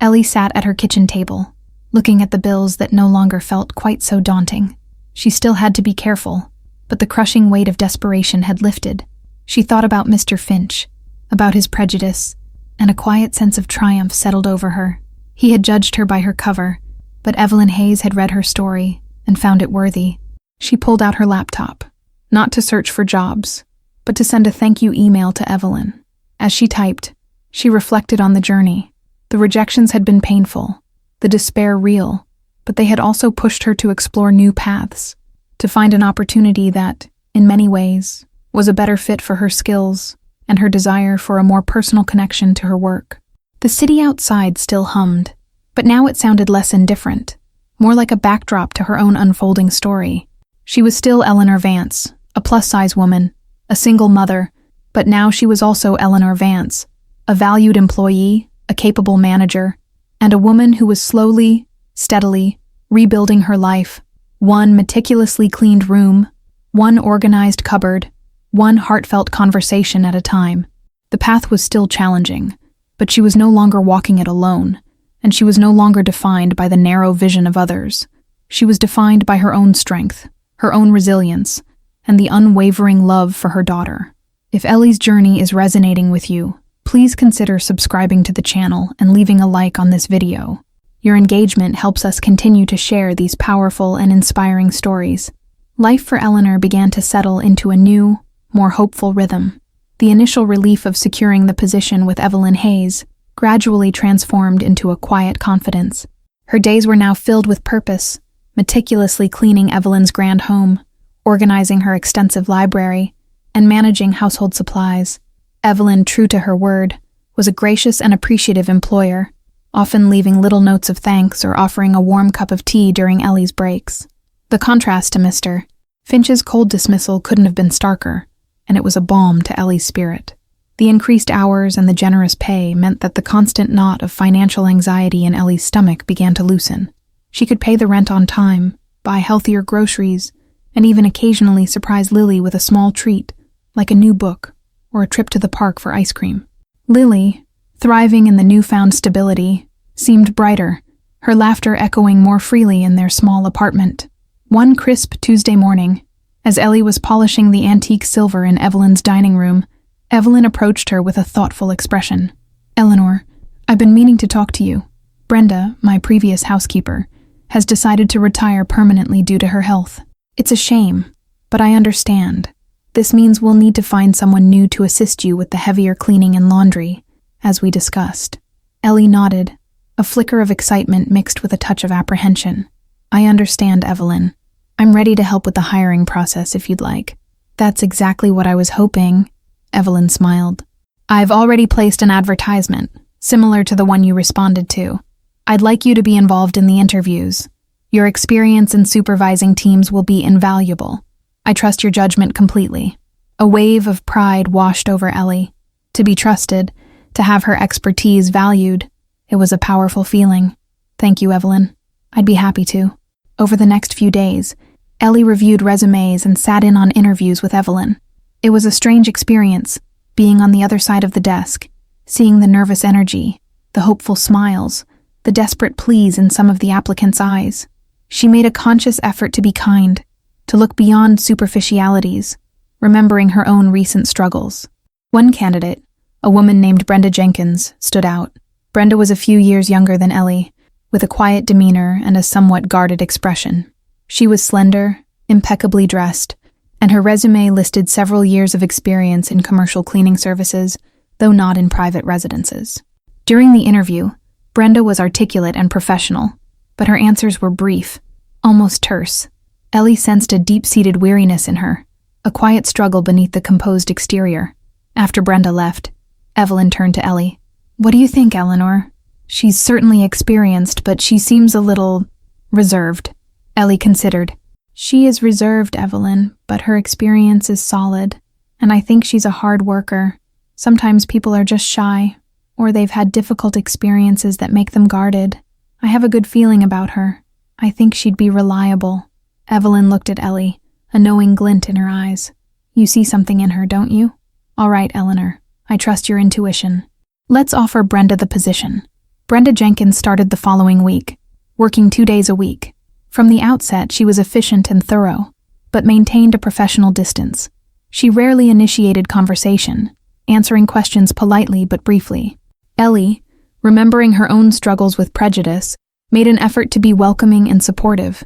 Ellie sat at her kitchen table, looking at the bills that no longer felt quite so daunting. She still had to be careful, but the crushing weight of desperation had lifted. She thought about Mr. Finch, about his prejudice, and a quiet sense of triumph settled over her. He had judged her by her cover, but Evelyn Hayes had read her story and found it worthy. She pulled out her laptop, not to search for jobs, but to send a thank you email to Evelyn. As she typed, she reflected on the journey. The rejections had been painful, the despair real, but they had also pushed her to explore new paths, to find an opportunity that, in many ways, was a better fit for her skills and her desire for a more personal connection to her work. The city outside still hummed, but now it sounded less indifferent, more like a backdrop to her own unfolding story. She was still Eleanor Vance, a plus-size woman, a single mother, but now she was also Eleanor Vance, a valued employee, a capable manager, and a woman who was slowly, steadily, rebuilding her life. One meticulously cleaned room, one organized cupboard, one heartfelt conversation at a time. The path was still challenging, but she was no longer walking it alone, and she was no longer defined by the narrow vision of others. She was defined by her own strength, her own resilience, and the unwavering love for her daughter. If Ellie's journey is resonating with you, please consider subscribing to the channel and leaving a like on this video. Your engagement helps us continue to share these powerful and inspiring stories. Life for Eleanor began to settle into a new, more hopeful rhythm. The initial relief of securing the position with Evelyn Hayes gradually transformed into a quiet confidence. Her days were now filled with purpose, meticulously cleaning Evelyn's grand home, organizing her extensive library, and managing household supplies. Evelyn, true to her word, was a gracious and appreciative employer, often leaving little notes of thanks or offering a warm cup of tea during Ellie's breaks. The contrast to Mr. Finch's cold dismissal couldn't have been starker, and it was a balm to Ellie's spirit. The increased hours and the generous pay meant that the constant knot of financial anxiety in Ellie's stomach began to loosen. She could pay the rent on time, buy healthier groceries, and even occasionally surprise Lily with a small treat, like a new book or a trip to the park for ice cream. Lily, thriving in the newfound stability, seemed brighter, her laughter echoing more freely in their small apartment. One crisp Tuesday morning, as Ellie was polishing the antique silver in Evelyn's dining room, Evelyn approached her with a thoughtful expression. "Eleanor, I've been meaning to talk to you. Brenda, my previous housekeeper, has decided to retire permanently due to her health. It's a shame, but I understand. This means we'll need to find someone new to assist you with the heavier cleaning and laundry, as we discussed." Ellie nodded, a flicker of excitement mixed with a touch of apprehension. "I understand, Evelyn. I'm ready to help with the hiring process if you'd like." "That's exactly what I was hoping," Evelyn smiled. "I've already placed an advertisement, similar to the one you responded to. I'd like you to be involved in the interviews. Your experience in supervising teams will be invaluable. I trust your judgment completely." A wave of pride washed over Ellie. To be trusted, to have her expertise valued, it was a powerful feeling. "Thank you, Evelyn. I'd be happy to." Over the next few days, Ellie reviewed resumes and sat in on interviews with Evelyn. It was a strange experience, being on the other side of the desk, seeing the nervous energy, the hopeful smiles, the desperate pleas in some of the applicants' eyes. She made a conscious effort to be kind, to look beyond superficialities, remembering her own recent struggles. One candidate, a woman named Brenda Jenkins, stood out. Brenda was a few years younger than Ellie, with a quiet demeanor and a somewhat guarded expression. She was slender, impeccably dressed, and her resume listed several years of experience in commercial cleaning services, though not in private residences. During the interview, Brenda was articulate and professional, but her answers were brief, almost terse. Ellie sensed a deep-seated weariness in her, a quiet struggle beneath the composed exterior. After Brenda left, Evelyn turned to Ellie. "What do you think, Eleanor? She's certainly experienced, but she seems a little reserved." Ellie considered. "She is reserved, Evelyn, but her experience is solid, and I think she's a hard worker. Sometimes people are just shy, or they've had difficult experiences that make them guarded. I have a good feeling about her. I think she'd be reliable." Evelyn looked at Ellie, a knowing glint in her eyes. "You see something in her, don't you? All right, Eleanor. I trust your intuition. Let's offer Brenda the position." Brenda Jenkins started the following week, working 2 days a week. From the outset, she was efficient and thorough, but maintained a professional distance. She rarely initiated conversation, answering questions politely but briefly. Ellie, remembering her own struggles with prejudice, made an effort to be welcoming and supportive,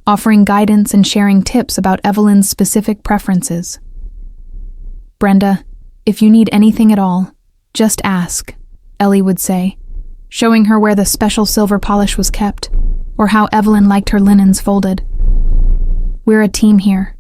offering guidance and sharing tips about Evelyn's specific preferences. "Brenda, if you need anything at all, just ask," Ellie would say, showing her where the special silver polish was kept, or how Evelyn liked her linens folded. "We're a team here."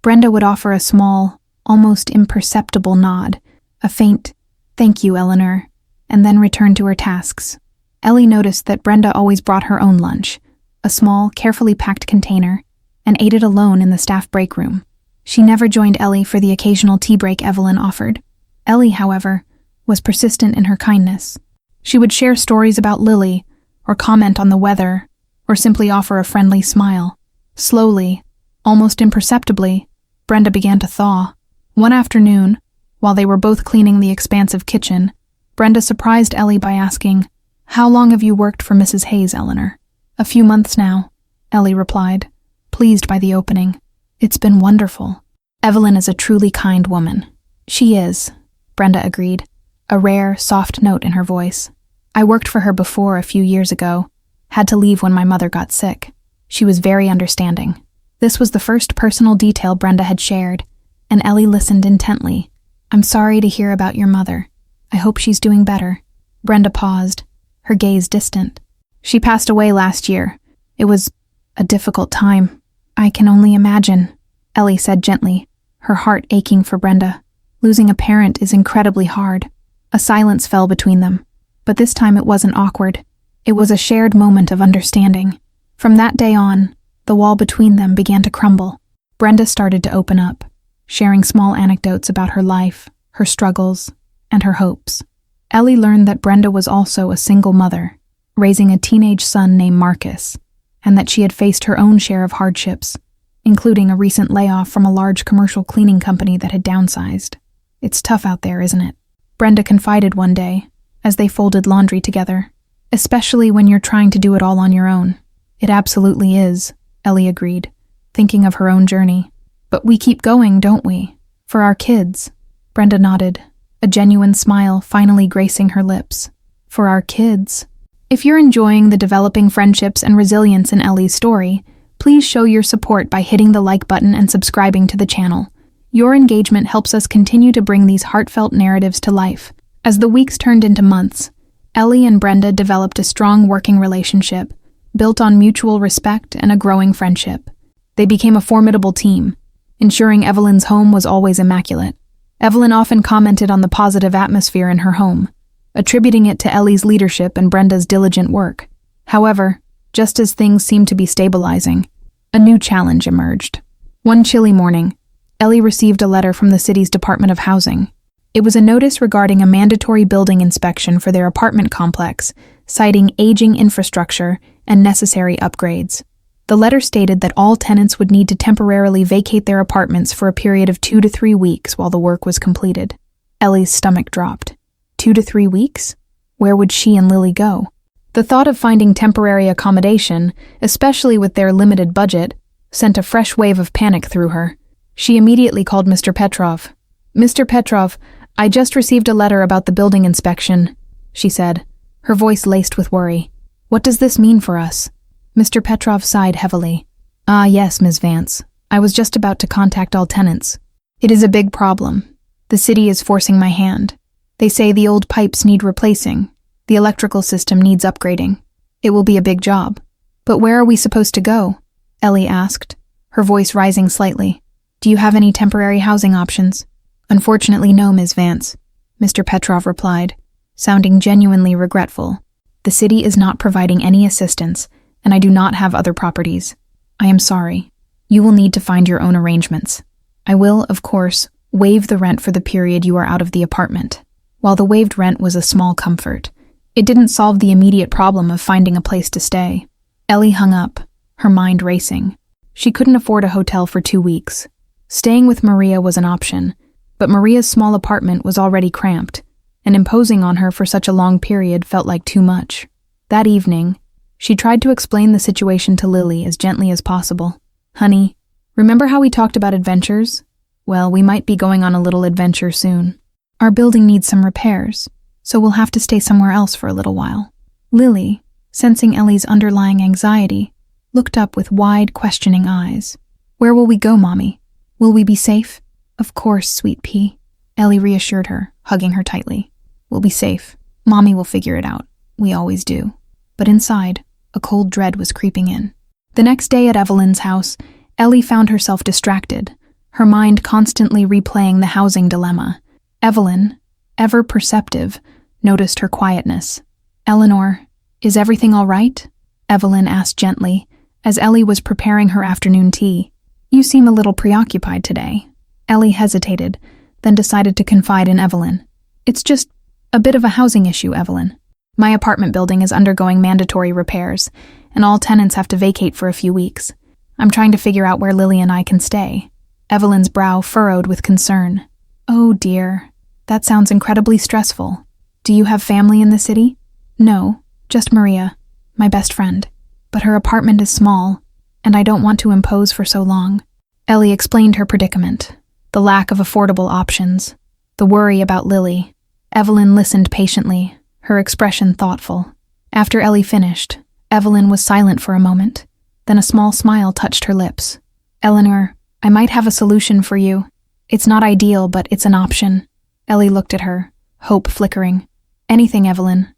Brenda would offer a small, almost imperceptible nod, a faint, "Thank you, Eleanor," and then return to her tasks. Ellie noticed that Brenda always brought her own lunch, a small, carefully packed container, and ate it alone in the staff break room. She never joined Ellie for the occasional tea break Evelyn offered. Ellie, however, was persistent in her kindness. She would share stories about Lily, or comment on the weather, or simply offer a friendly smile. Slowly, almost imperceptibly, Brenda began to thaw. One afternoon, while they were both cleaning the expansive kitchen, Brenda surprised Ellie by asking, "How long have you worked for Mrs. Hayes, Eleanor?" "A few months now," Ellie replied, pleased by the opening. "It's been wonderful. Evelyn is a truly kind woman." "She is," Brenda agreed, a rare, soft note in her voice. "I worked for her before a few years ago, had to leave when my mother got sick. She was very understanding." This was the first personal detail Brenda had shared, and Ellie listened intently. "I'm sorry to hear about your mother. I hope she's doing better." Brenda paused, her gaze distant. "She passed away last year. It was a difficult time." "I can only imagine," Ellie said gently, her heart aching for Brenda. Losing a parent is incredibly hard. A silence fell between them, but this time it wasn't awkward. It was a shared moment of understanding. From that day on, the wall between them began to crumble. Brenda started to open up, sharing small anecdotes about her life, her struggles, and her hopes. Ellie learned that Brenda was also a single mother, raising a teenage son named Marcus, and that she had faced her own share of hardships, including a recent layoff from a large commercial cleaning company that had downsized. "It's tough out there, isn't it?" Brenda confided one day, as they folded laundry together. especially when you're trying to do it all on your own. It absolutely is, Ellie agreed, thinking of her own journey. But we keep going, don't we? For our kids. Brenda nodded, a genuine smile finally gracing her lips. For our kids. If you're enjoying the developing friendships and resilience in Ellie's story, please show your support by hitting the like button and subscribing to the channel. Your engagement helps us continue to bring these heartfelt narratives to life. As the weeks turned into months, Ellie and Brenda developed a strong working relationship, built on mutual respect and a growing friendship. They became a formidable team, ensuring Evelyn's home was always immaculate. Evelyn often commented on the positive atmosphere in her home, attributing it to Ellie's leadership and Brenda's diligent work. However, just as things seemed to be stabilizing, a new challenge emerged. One chilly morning, Ellie received a letter from the city's Department of Housing. It was a notice regarding a mandatory building inspection for their apartment complex, citing aging infrastructure and necessary upgrades. The letter stated that all tenants would need to temporarily vacate their apartments for a period of 2 to 3 weeks while the work was completed. Ellie's stomach dropped. 2 to 3 weeks? Where would she and Lily go? The thought of finding temporary accommodation, especially with their limited budget, sent a fresh wave of panic through her. She immediately called Mr. Petrov. "Mr. Petrov, I just received a letter about the building inspection," she said, her voice laced with worry. "What does this mean for us?" Mr. Petrov sighed heavily. "Ah, yes, Ms. Vance. I was just about to contact all tenants. It is a big problem. The city is forcing my hand. They say the old pipes need replacing. The electrical system needs upgrading. It will be a big job. But where are we supposed to go?" Ellie asked, her voice rising slightly. "Do you have any temporary housing options?" "Unfortunately, no, Ms. Vance," Mr. Petrov replied, sounding genuinely regretful. "The city is not providing any assistance, and I do not have other properties. I am sorry. You will need to find your own arrangements. I will, of course, waive the rent for the period you are out of the apartment." While the waived rent was a small comfort, it didn't solve the immediate problem of finding a place to stay. Ellie hung up, her mind racing. She couldn't afford a hotel for 2 weeks. Staying with Maria was an option, but Maria's small apartment was already cramped, and imposing on her for such a long period felt like too much. That evening, she tried to explain the situation to Lily as gently as possible. "Honey, remember how we talked about adventures? Well, we might be going on a little adventure soon. Our building needs some repairs, so we'll have to stay somewhere else for a little while." Lily, sensing Ellie's underlying anxiety, looked up with wide, questioning eyes. "Where will we go, Mommy? Will we be safe?" "Of course, sweet pea," Ellie reassured her, hugging her tightly. "We'll be safe. Mommy will figure it out. We always do." But inside, a cold dread was creeping in. The next day at Evelyn's house, Ellie found herself distracted, her mind constantly replaying the housing dilemma. Evelyn, ever perceptive, noticed her quietness. "Eleanor, is everything all right?" Evelyn asked gently, as Ellie was preparing her afternoon tea. "You seem a little preoccupied today." Ellie hesitated, then decided to confide in Evelyn. "It's just a bit of a housing issue, Evelyn. My apartment building is undergoing mandatory repairs, and all tenants have to vacate for a few weeks. I'm trying to figure out where Lily and I can stay." Evelyn's brow furrowed with concern. "Oh dear, that sounds incredibly stressful. Do you have family in the city?" "No, just Maria, my best friend. But her apartment is small, and I don't want to impose for so long." Ellie explained her predicament, the lack of affordable options, the worry about Lily. Evelyn listened patiently, her expression thoughtful. After Ellie finished, Evelyn was silent for a moment. Then a small smile touched her lips. "Eleanor, I might have a solution for you. It's not ideal, but it's an option." Ellie looked at her, hope flickering. "Anything, Evelyn."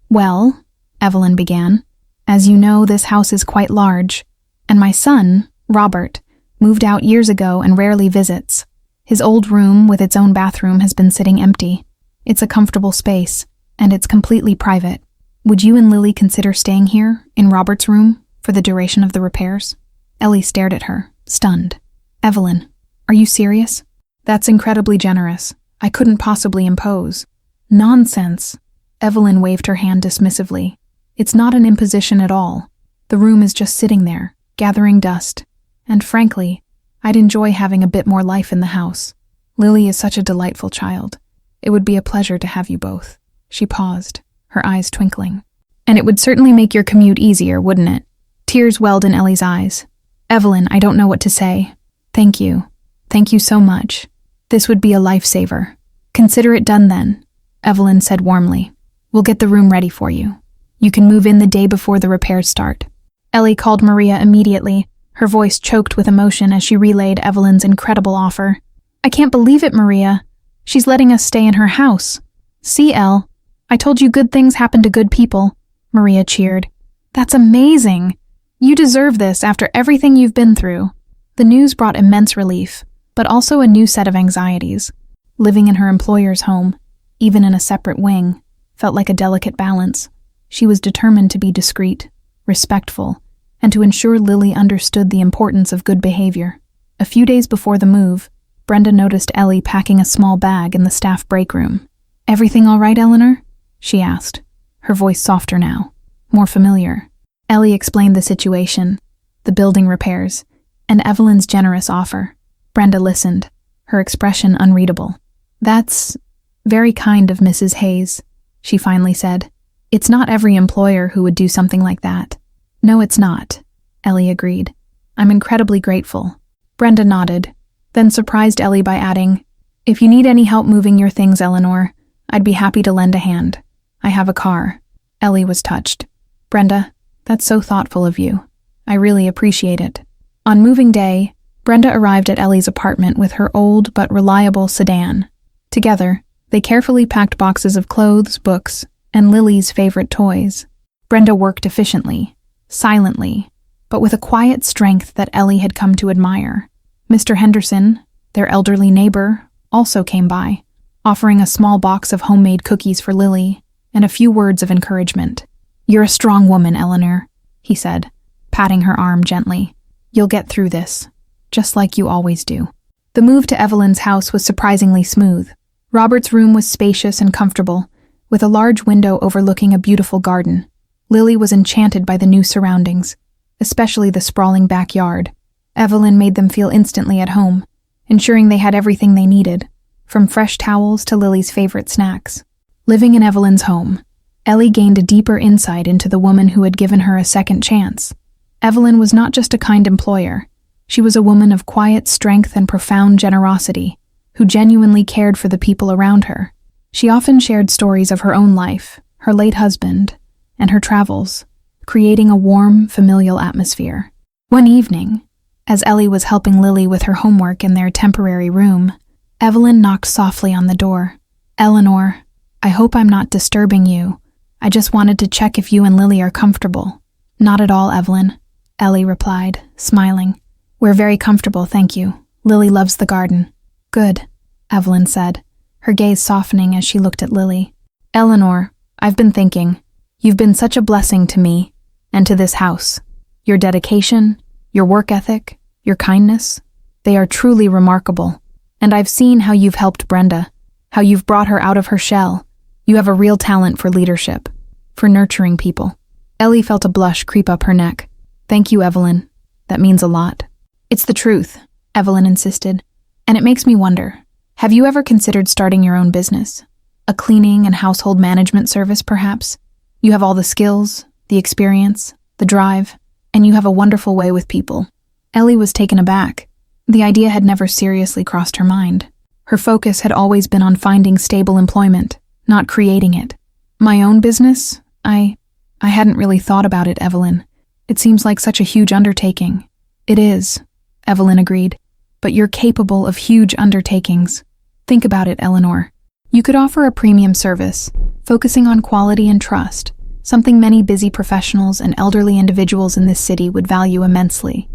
Well," Evelyn began. "As you know, this house is quite large, and my son, Robert, moved out years ago and rarely visits. His old room with its own bathroom has been sitting empty. It's a comfortable space, and it's completely private. Would you and Lily consider staying here, in Robert's room, for the duration of the repairs?" Ellie stared at her, stunned. "Evelyn, are you serious? That's incredibly generous. I couldn't possibly impose." "Nonsense." Evelyn waved her hand dismissively. "It's not an imposition at all. The room is just sitting there, gathering dust. And frankly, I'd enjoy having a bit more life in the house. Lily is such a delightful child. It would be a pleasure to have you both." She paused, her eyes twinkling. And it would certainly make your commute easier, wouldn't it? Tears welled in Ellie's eyes. Evelyn, I don't know what to say. Thank you. Thank you so much. This would be a lifesaver. Consider it done then, Evelyn said warmly. We'll get the room ready for you. You can move in the day before the repairs start. Ellie called Maria immediately, her voice choked with emotion as she relayed Evelyn's incredible offer. I can't believe it, Maria. She's letting us stay in her house. See, Elle, I told you good things happen to good people, Maria cheered. That's amazing. You deserve this after everything you've been through. The news brought immense relief, but also a new set of anxieties. Living in her employer's home, even in a separate wing, felt like a delicate balance. She was determined to be discreet, respectful, and to ensure Lily understood the importance of good behavior. A few days before the move, Brenda noticed Ellie packing a small bag in the staff break room. Everything all right, Eleanor? She asked, her voice softer now, more familiar. Ellie explained the situation, the building repairs, and Evelyn's generous offer. Brenda listened, her expression unreadable. That's very kind of Mrs. Hayes, she finally said. It's not every employer who would do something like that. No, it's not, Ellie agreed. I'm incredibly grateful. Brenda nodded, then surprised Ellie by adding, If you need any help moving your things, Eleanor, I'd be happy to lend a hand. I have a car. Ellie was touched. Brenda, that's so thoughtful of you. I really appreciate it. On moving day, Brenda arrived at Ellie's apartment with her old but reliable sedan. Together, they carefully packed boxes of clothes, books, and Lily's favorite toys. Brenda worked efficiently, silently, but with a quiet strength that Ellie had come to admire. Mr. Henderson, their elderly neighbor, also came by, offering a small box of homemade cookies for Lily and a few words of encouragement. You're a strong woman, Eleanor, he said, patting her arm gently. You'll get through this, just like you always do. The move to Evelyn's house was surprisingly smooth. Robert's room was spacious and comfortable, with a large window overlooking a beautiful garden. Lily was enchanted by the new surroundings, especially the sprawling backyard. Evelyn made them feel instantly at home, ensuring they had everything they needed, from fresh towels to Lily's favorite snacks. Living in Evelyn's home, Ellie gained a deeper insight into the woman who had given her a second chance. Evelyn was not just a kind employer. She was a woman of quiet strength and profound generosity, who genuinely cared for the people around her. She often shared stories of her own life, her late husband, and her travels, creating a warm, familial atmosphere. One evening, as Ellie was helping Lily with her homework in their temporary room, Evelyn knocked softly on the door. Eleanor, I hope I'm not disturbing you. I just wanted to check if you and Lily are comfortable. Not at all, Evelyn, Ellie replied, smiling. We're very comfortable, thank you. Lily loves the garden. Good, Evelyn said, her gaze softening as she looked at Lily. Eleanor, I've been thinking. You've been such a blessing to me and to this house. Your dedication, your work ethic, your kindness, they are truly remarkable. And I've seen how you've helped Brenda, how you've brought her out of her shell. You have a real talent for leadership, for nurturing people. Ellie felt a blush creep up her neck. Thank you, Evelyn. That means a lot. It's the truth, Evelyn insisted. And it makes me wonder, have you ever considered starting your own business? A cleaning and household management service, perhaps? You have all the skills, the experience, the drive, and you have a wonderful way with people. Ellie was taken aback. The idea had never seriously crossed her mind. Her focus had always been on finding stable employment, not creating it. My own business? I hadn't really thought about it, Evelyn. It seems like such a huge undertaking. It is, Evelyn agreed. But you're capable of huge undertakings. Think about it, Eleanor. You could offer a premium service, focusing on quality and trust, something many busy professionals and elderly individuals in this city would value immensely.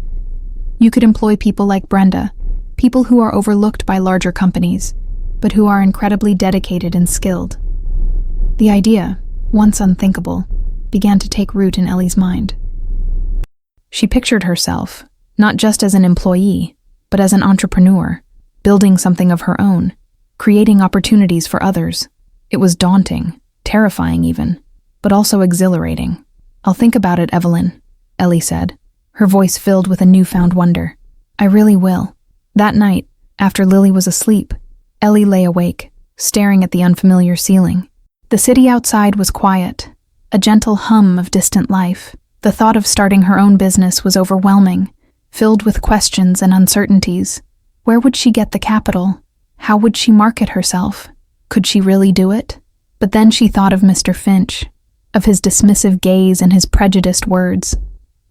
You could employ people like Brenda, people who are overlooked by larger companies, but who are incredibly dedicated and skilled. The idea, once unthinkable, began to take root in Ellie's mind. She pictured herself, not just as an employee, but as an entrepreneur, building something of her own, creating opportunities for others. It was daunting, terrifying even, but also exhilarating. I'll think about it, Evelyn, Ellie said, her voice filled with a newfound wonder. I really will. That night, after Lily was asleep, Ellie lay awake, staring at the unfamiliar ceiling. The city outside was quiet, a gentle hum of distant life. The thought of starting her own business was overwhelming, filled with questions and uncertainties. Where would she get the capital? How would she market herself? Could she really do it? But then she thought of Mr. Finch, of his dismissive gaze and his prejudiced words.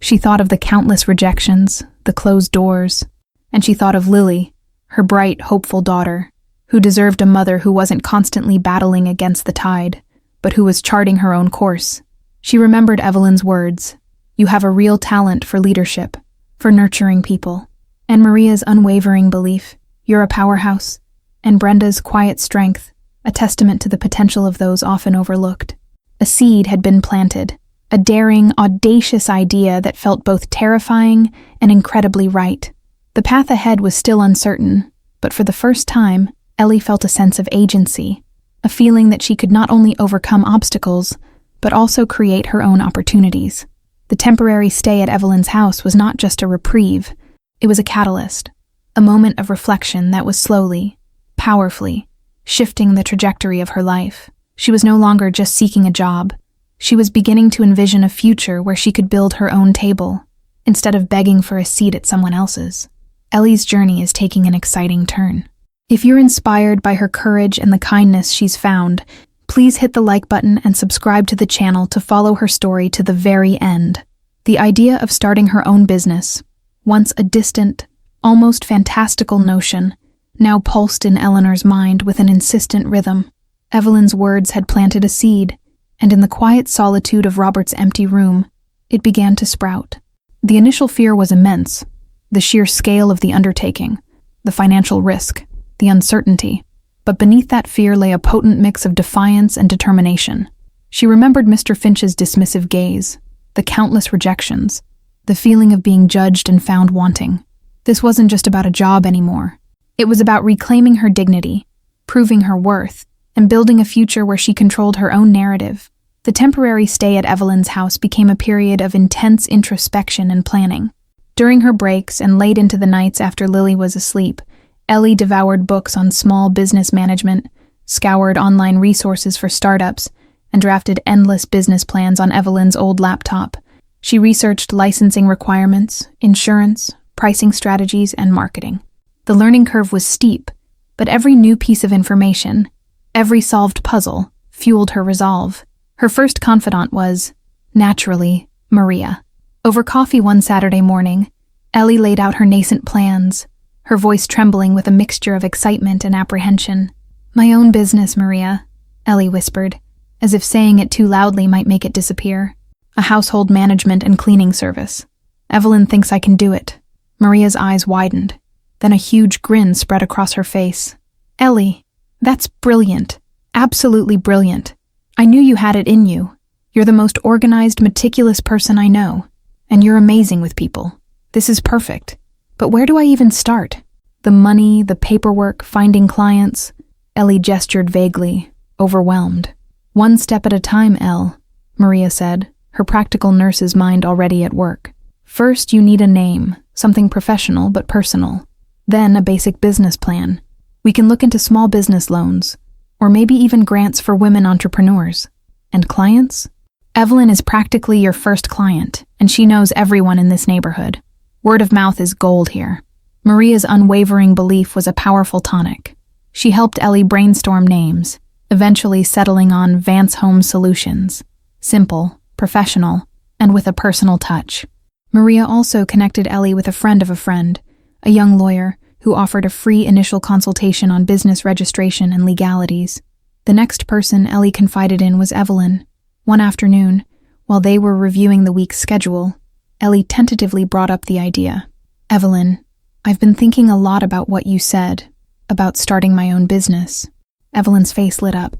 She thought of the countless rejections, the closed doors, and she thought of Lily, her bright, hopeful daughter, who deserved a mother who wasn't constantly battling against the tide, but who was charting her own course. She remembered Evelyn's words, "You have a real talent for leadership, for nurturing people," and Maria's unwavering belief, "You're a powerhouse," and Brenda's quiet strength, a testament to the potential of those often overlooked. A seed had been planted, a daring, audacious idea that felt both terrifying and incredibly right. The path ahead was still uncertain, but for the first time, Ellie felt a sense of agency, a feeling that she could not only overcome obstacles, but also create her own opportunities. The temporary stay at Evelyn's house was not just a reprieve, it was a catalyst, a moment of reflection that was slowly, powerfully, shifting the trajectory of her life. She was no longer just seeking a job. She was beginning to envision a future where she could build her own table, instead of begging for a seat at someone else's. Ellie's journey is taking an exciting turn. If you're inspired by her courage and the kindness she's found, please hit the like button and subscribe to the channel to follow her story to the very end. The idea of starting her own business, once a distant, almost fantastical notion, now pulsed in Eleanor's mind with an insistent rhythm. Evelyn's words had planted a seed, and in the quiet solitude of Robert's empty room, it began to sprout. The initial fear was immense, the sheer scale of the undertaking, the financial risk, the uncertainty. But beneath that fear lay a potent mix of defiance and determination. She remembered Mr. Finch's dismissive gaze, the countless rejections, the feeling of being judged and found wanting. This wasn't just about a job anymore. It was about reclaiming her dignity, proving her worth, and building a future where she controlled her own narrative. The temporary stay at Evelyn's house became a period of intense introspection and planning. During her breaks and late into the nights after Lily was asleep, Ellie devoured books on small business management, scoured online resources for startups, and drafted endless business plans on Evelyn's old laptop. She researched licensing requirements, insurance, pricing strategies, and marketing. The learning curve was steep, but every new piece of information, every solved puzzle, fueled her resolve. Her first confidant was, naturally, Maria. Over coffee one Saturday morning, Ellie laid out her nascent plans, her voice trembling with a mixture of excitement and apprehension. "My own business, Maria," Ellie whispered, as if saying it too loudly might make it disappear. "A household management and cleaning service. Evelyn thinks I can do it." Maria's eyes widened. Then a huge grin spread across her face. "Ellie, that's brilliant. Absolutely brilliant. I knew you had it in you. You're the most organized, meticulous person I know. And you're amazing with people. This is perfect. But where do I even start? The money, the paperwork, finding clients." Ellie gestured vaguely, overwhelmed. "One step at a time, Elle," Maria said, her practical nurse's mind already at work. "First, you need a name, something professional but personal. Then a basic business plan. We can look into small business loans, or maybe even grants for women entrepreneurs. And clients? Evelyn is practically your first client, and she knows everyone in this neighborhood. Word of mouth is gold here." Maria's unwavering belief was a powerful tonic. She helped Ellie brainstorm names, eventually settling on Vance Home Solutions. Simple, professional, and with a personal touch. Maria also connected Ellie with a friend of a friend, a young lawyer who offered a free initial consultation on business registration and legalities. The next person Ellie confided in was Evelyn. One afternoon, while they were reviewing the week's schedule, Ellie tentatively brought up the idea. "Evelyn, I've been thinking a lot about what you said, about starting my own business." Evelyn's face lit up.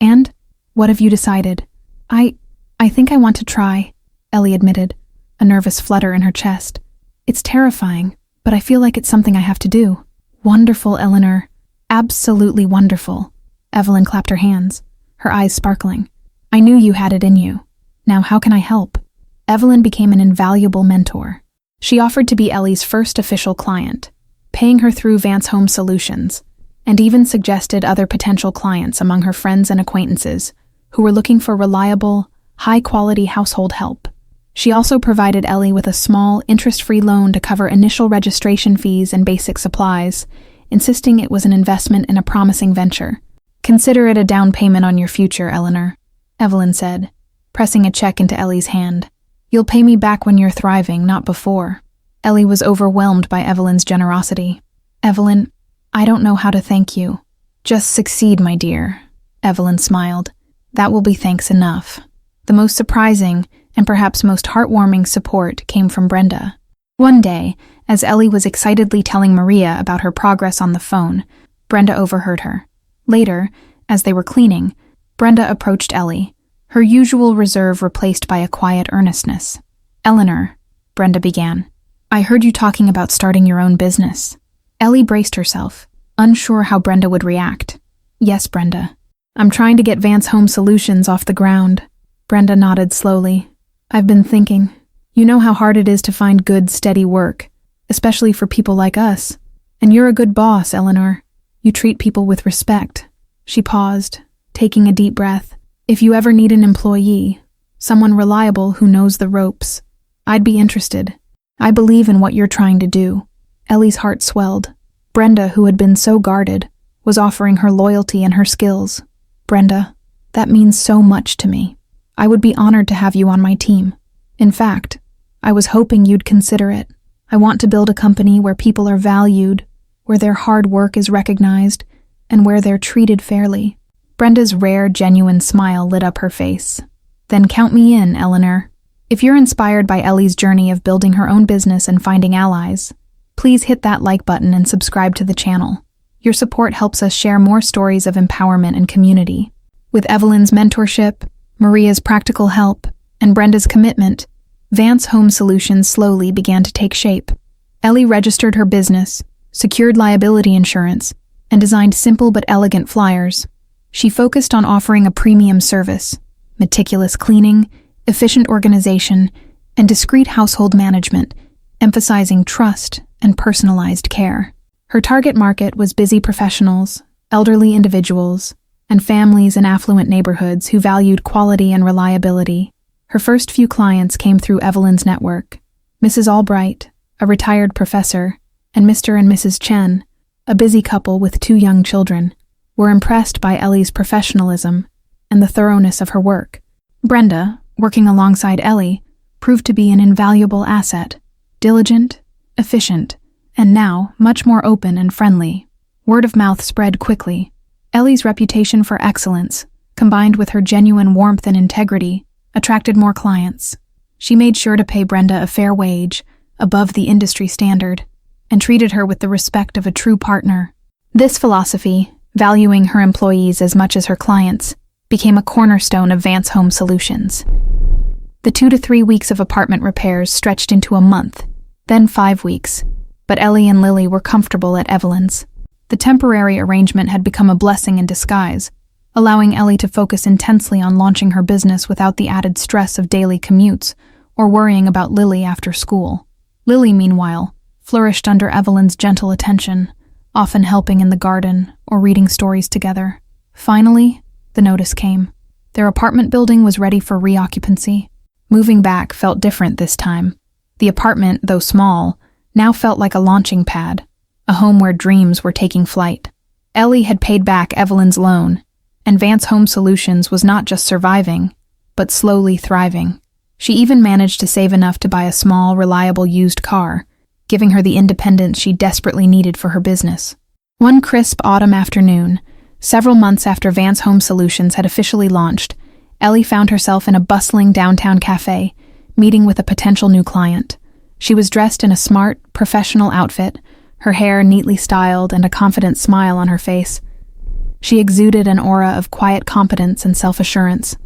"And? What have you decided?" I think I want to try," Ellie admitted, a nervous flutter in her chest. "It's terrifying, but I feel like it's something I have to do." "Wonderful, Eleanor. Absolutely wonderful." Evelyn clapped her hands, her eyes sparkling. "I knew you had it in you. Now how can I help?" Evelyn became an invaluable mentor. She offered to be Ellie's first official client, paying her through Vance Home Solutions, and even suggested other potential clients among her friends and acquaintances who were looking for reliable, high-quality household help. She also provided Ellie with a small, interest-free loan to cover initial registration fees and basic supplies, insisting it was an investment in a promising venture. "Consider it a down payment on your future, Eleanor," Evelyn said, pressing a check into Ellie's hand. "You'll pay me back when you're thriving, not before." Ellie was overwhelmed by Evelyn's generosity. "Evelyn, I don't know how to thank you." "Just succeed, my dear," Evelyn smiled. "That will be thanks enough." The most surprising and perhaps most heartwarming support came from Brenda. One day, as Ellie was excitedly telling Maria about her progress on the phone, Brenda overheard her. Later, as they were cleaning, Brenda approached Ellie, her usual reserve replaced by a quiet earnestness. "Eleanor," Brenda began, "I heard you talking about starting your own business." Ellie braced herself, unsure how Brenda would react. "Yes, Brenda. I'm trying to get Vance Home Solutions off the ground." Brenda nodded slowly. "I've been thinking. You know how hard it is to find good, steady work, especially for people like us. And you're a good boss, Eleanor. You treat people with respect." She paused, taking a deep breath. "If you ever need an employee, someone reliable who knows the ropes, I'd be interested. I believe in what you're trying to do." Ellie's heart swelled. Brenda, who had been so guarded, was offering her loyalty and her skills. "Brenda, that means so much to me. I would be honored to have you on my team. In fact, I was hoping you'd consider it. I want to build a company where people are valued, where their hard work is recognized, and where they're treated fairly." Brenda's rare, genuine smile lit up her face. "Then count me in, Eleanor. If you're inspired by Ellie's journey of building her own business and finding allies, please hit that like button and subscribe to the channel. Your support helps us share more stories of empowerment and community. With Evelyn's mentorship, Maria's practical help, and Brenda's commitment, Vance Home Solutions slowly began to take shape. Ellie registered her business, secured liability insurance, and designed simple but elegant flyers. She focused on offering a premium service, meticulous cleaning, efficient organization, and discreet household management, emphasizing trust and personalized care. Her target market was busy professionals, elderly individuals, and families in affluent neighborhoods who valued quality and reliability. Her first few clients came through Evelyn's network. Mrs. Albright, a retired professor, and Mr. and Mrs. Chen, a busy couple with 2 young children, were impressed by Ellie's professionalism and the thoroughness of her work. Brenda, working alongside Ellie, proved to be an invaluable asset, diligent, efficient, and now much more open and friendly. Word of mouth spread quickly. Ellie's reputation for excellence, combined with her genuine warmth and integrity, attracted more clients. She made sure to pay Brenda a fair wage, above the industry standard, and treated her with the respect of a true partner. This philosophy, valuing her employees as much as her clients, became a cornerstone of Vance Home Solutions. The 2 to 3 weeks of apartment repairs stretched into a month, then 5 weeks, but Ellie and Lily were comfortable at Evelyn's. The temporary arrangement had become a blessing in disguise, allowing Ellie to focus intensely on launching her business without the added stress of daily commutes or worrying about Lily after school. Lily, meanwhile, flourished under Evelyn's gentle attention, often helping in the garden or reading stories together. Finally, the notice came. Their apartment building was ready for reoccupancy. Moving back felt different this time. The apartment, though small, now felt like a launching pad, a home where dreams were taking flight. Ellie had paid back Evelyn's loan, and Vance Home Solutions was not just surviving, but slowly thriving. She even managed to save enough to buy a small, reliable used car, giving her the independence she desperately needed for her business. One crisp autumn afternoon, several months after Vance Home Solutions had officially launched, Ellie found herself in a bustling downtown cafe, meeting with a potential new client. She was dressed in a smart, professional outfit, her hair neatly styled and a confident smile on her face. She exuded an aura of quiet competence and self-assurance.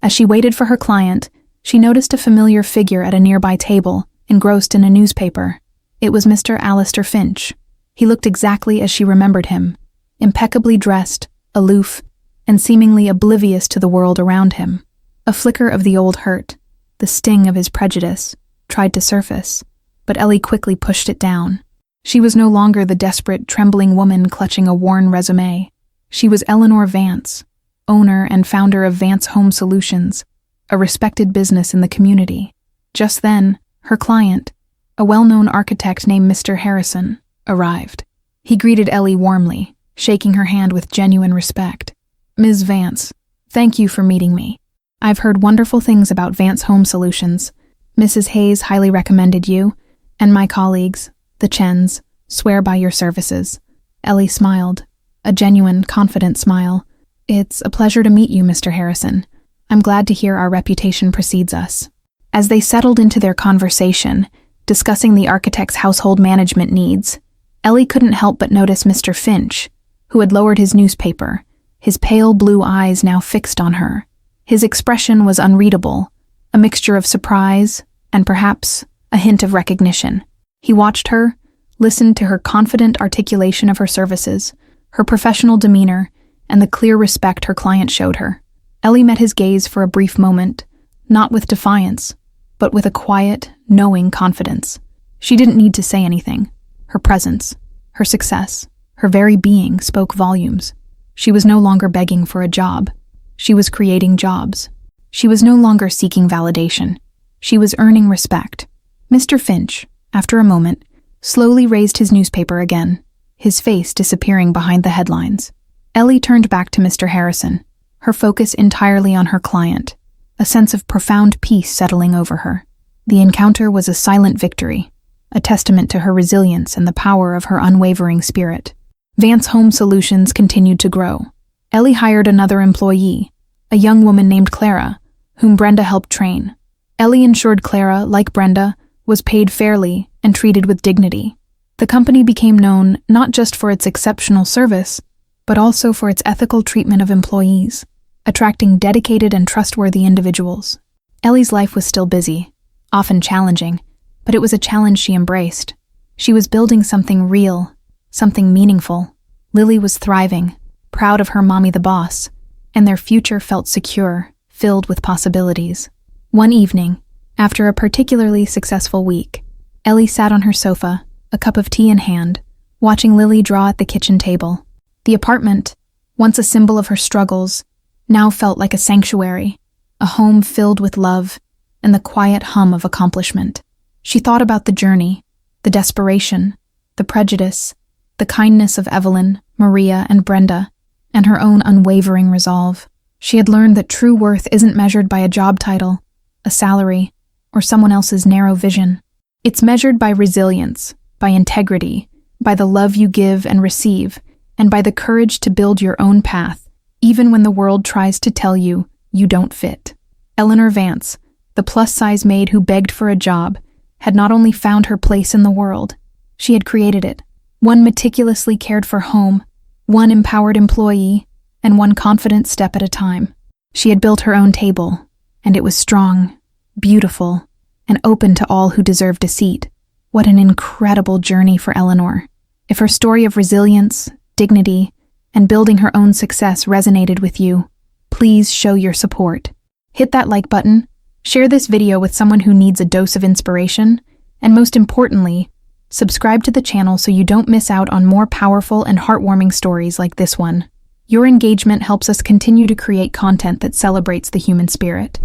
As she waited for her client, she noticed a familiar figure at a nearby table, engrossed in a newspaper. It was Mr. Alistair Finch. He looked exactly as she remembered him, impeccably dressed, aloof, and seemingly oblivious to the world around him. A flicker of the old hurt, the sting of his prejudice, tried to surface, but Ellie quickly pushed it down. She was no longer the desperate, trembling woman clutching a worn resume. She was Eleanor Vance, owner and founder of Vance Home Solutions, a respected business in the community. Just then, her client, a well-known architect named Mr. Harrison, arrived. He greeted Ellie warmly, shaking her hand with genuine respect. "Ms. Vance, thank you for meeting me. I've heard wonderful things about Vance Home Solutions. Mrs. Hayes highly recommended you, and my colleagues, the Chens, swear by your services." Ellie smiled, a genuine, confident smile. "It's a pleasure to meet you, Mr. Harrison. I'm glad to hear our reputation precedes us." As they settled into their conversation, discussing the architect's household management needs, Ellie couldn't help but notice Mr. Finch, who had lowered his newspaper, his pale blue eyes now fixed on her. His expression was unreadable, a mixture of surprise and perhaps a hint of recognition. He watched her, listened to her confident articulation of her services, her professional demeanor, and the clear respect her client showed her. Ellie met his gaze for a brief moment, not with defiance, but with a quiet, knowing confidence. She didn't need to say anything. Her presence, her success, her very being spoke volumes. She was no longer begging for a job. She was creating jobs. She was no longer seeking validation. She was earning respect. Mr. Finch, after a moment, slowly raised his newspaper again, his face disappearing behind the headlines. Ellie turned back to Mr. Harrison, her focus entirely on her client, a sense of profound peace settling over her. The encounter was a silent victory, a testament to her resilience and the power of her unwavering spirit. Vance Home Solutions continued to grow. Ellie hired another employee, a young woman named Clara, whom Brenda helped train. Ellie ensured Clara, like Brenda, was paid fairly and treated with dignity. The company became known not just for its exceptional service, but also for its ethical treatment of employees, attracting dedicated and trustworthy individuals. Ellie's life was still busy, often challenging, but it was a challenge she embraced. She was building something real, something meaningful. Lily was thriving, proud of her mommy the boss, and their future felt secure, filled with possibilities. One evening, after a particularly successful week, Ellie sat on her sofa, a cup of tea in hand, watching Lily draw at the kitchen table. The apartment, once a symbol of her struggles, now felt like a sanctuary, a home filled with love and the quiet hum of accomplishment. She thought about the journey, the desperation, the prejudice, the kindness of Evelyn, Maria, and Brenda, and her own unwavering resolve. She had learned that true worth isn't measured by a job title, a salary, or someone else's narrow vision. It's measured by resilience, by integrity, by the love you give and receive, and by the courage to build your own path, even when the world tries to tell you you don't fit. Eleanor Vance, the plus-size maid who begged for a job, had not only found her place in the world, she had created it. One meticulously cared for home, one empowered employee, and one confident step at a time. She had built her own table, and it was strong, beautiful, and open to all who deserved a seat. What an incredible journey for Eleanor. If her story of resilience, dignity, and building her own success resonated with you, please show your support. Hit that like button, share this video with someone who needs a dose of inspiration, and most importantly, subscribe to the channel so you don't miss out on more powerful and heartwarming stories like this one. Your engagement helps us continue to create content that celebrates the human spirit.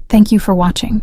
Thank you for watching.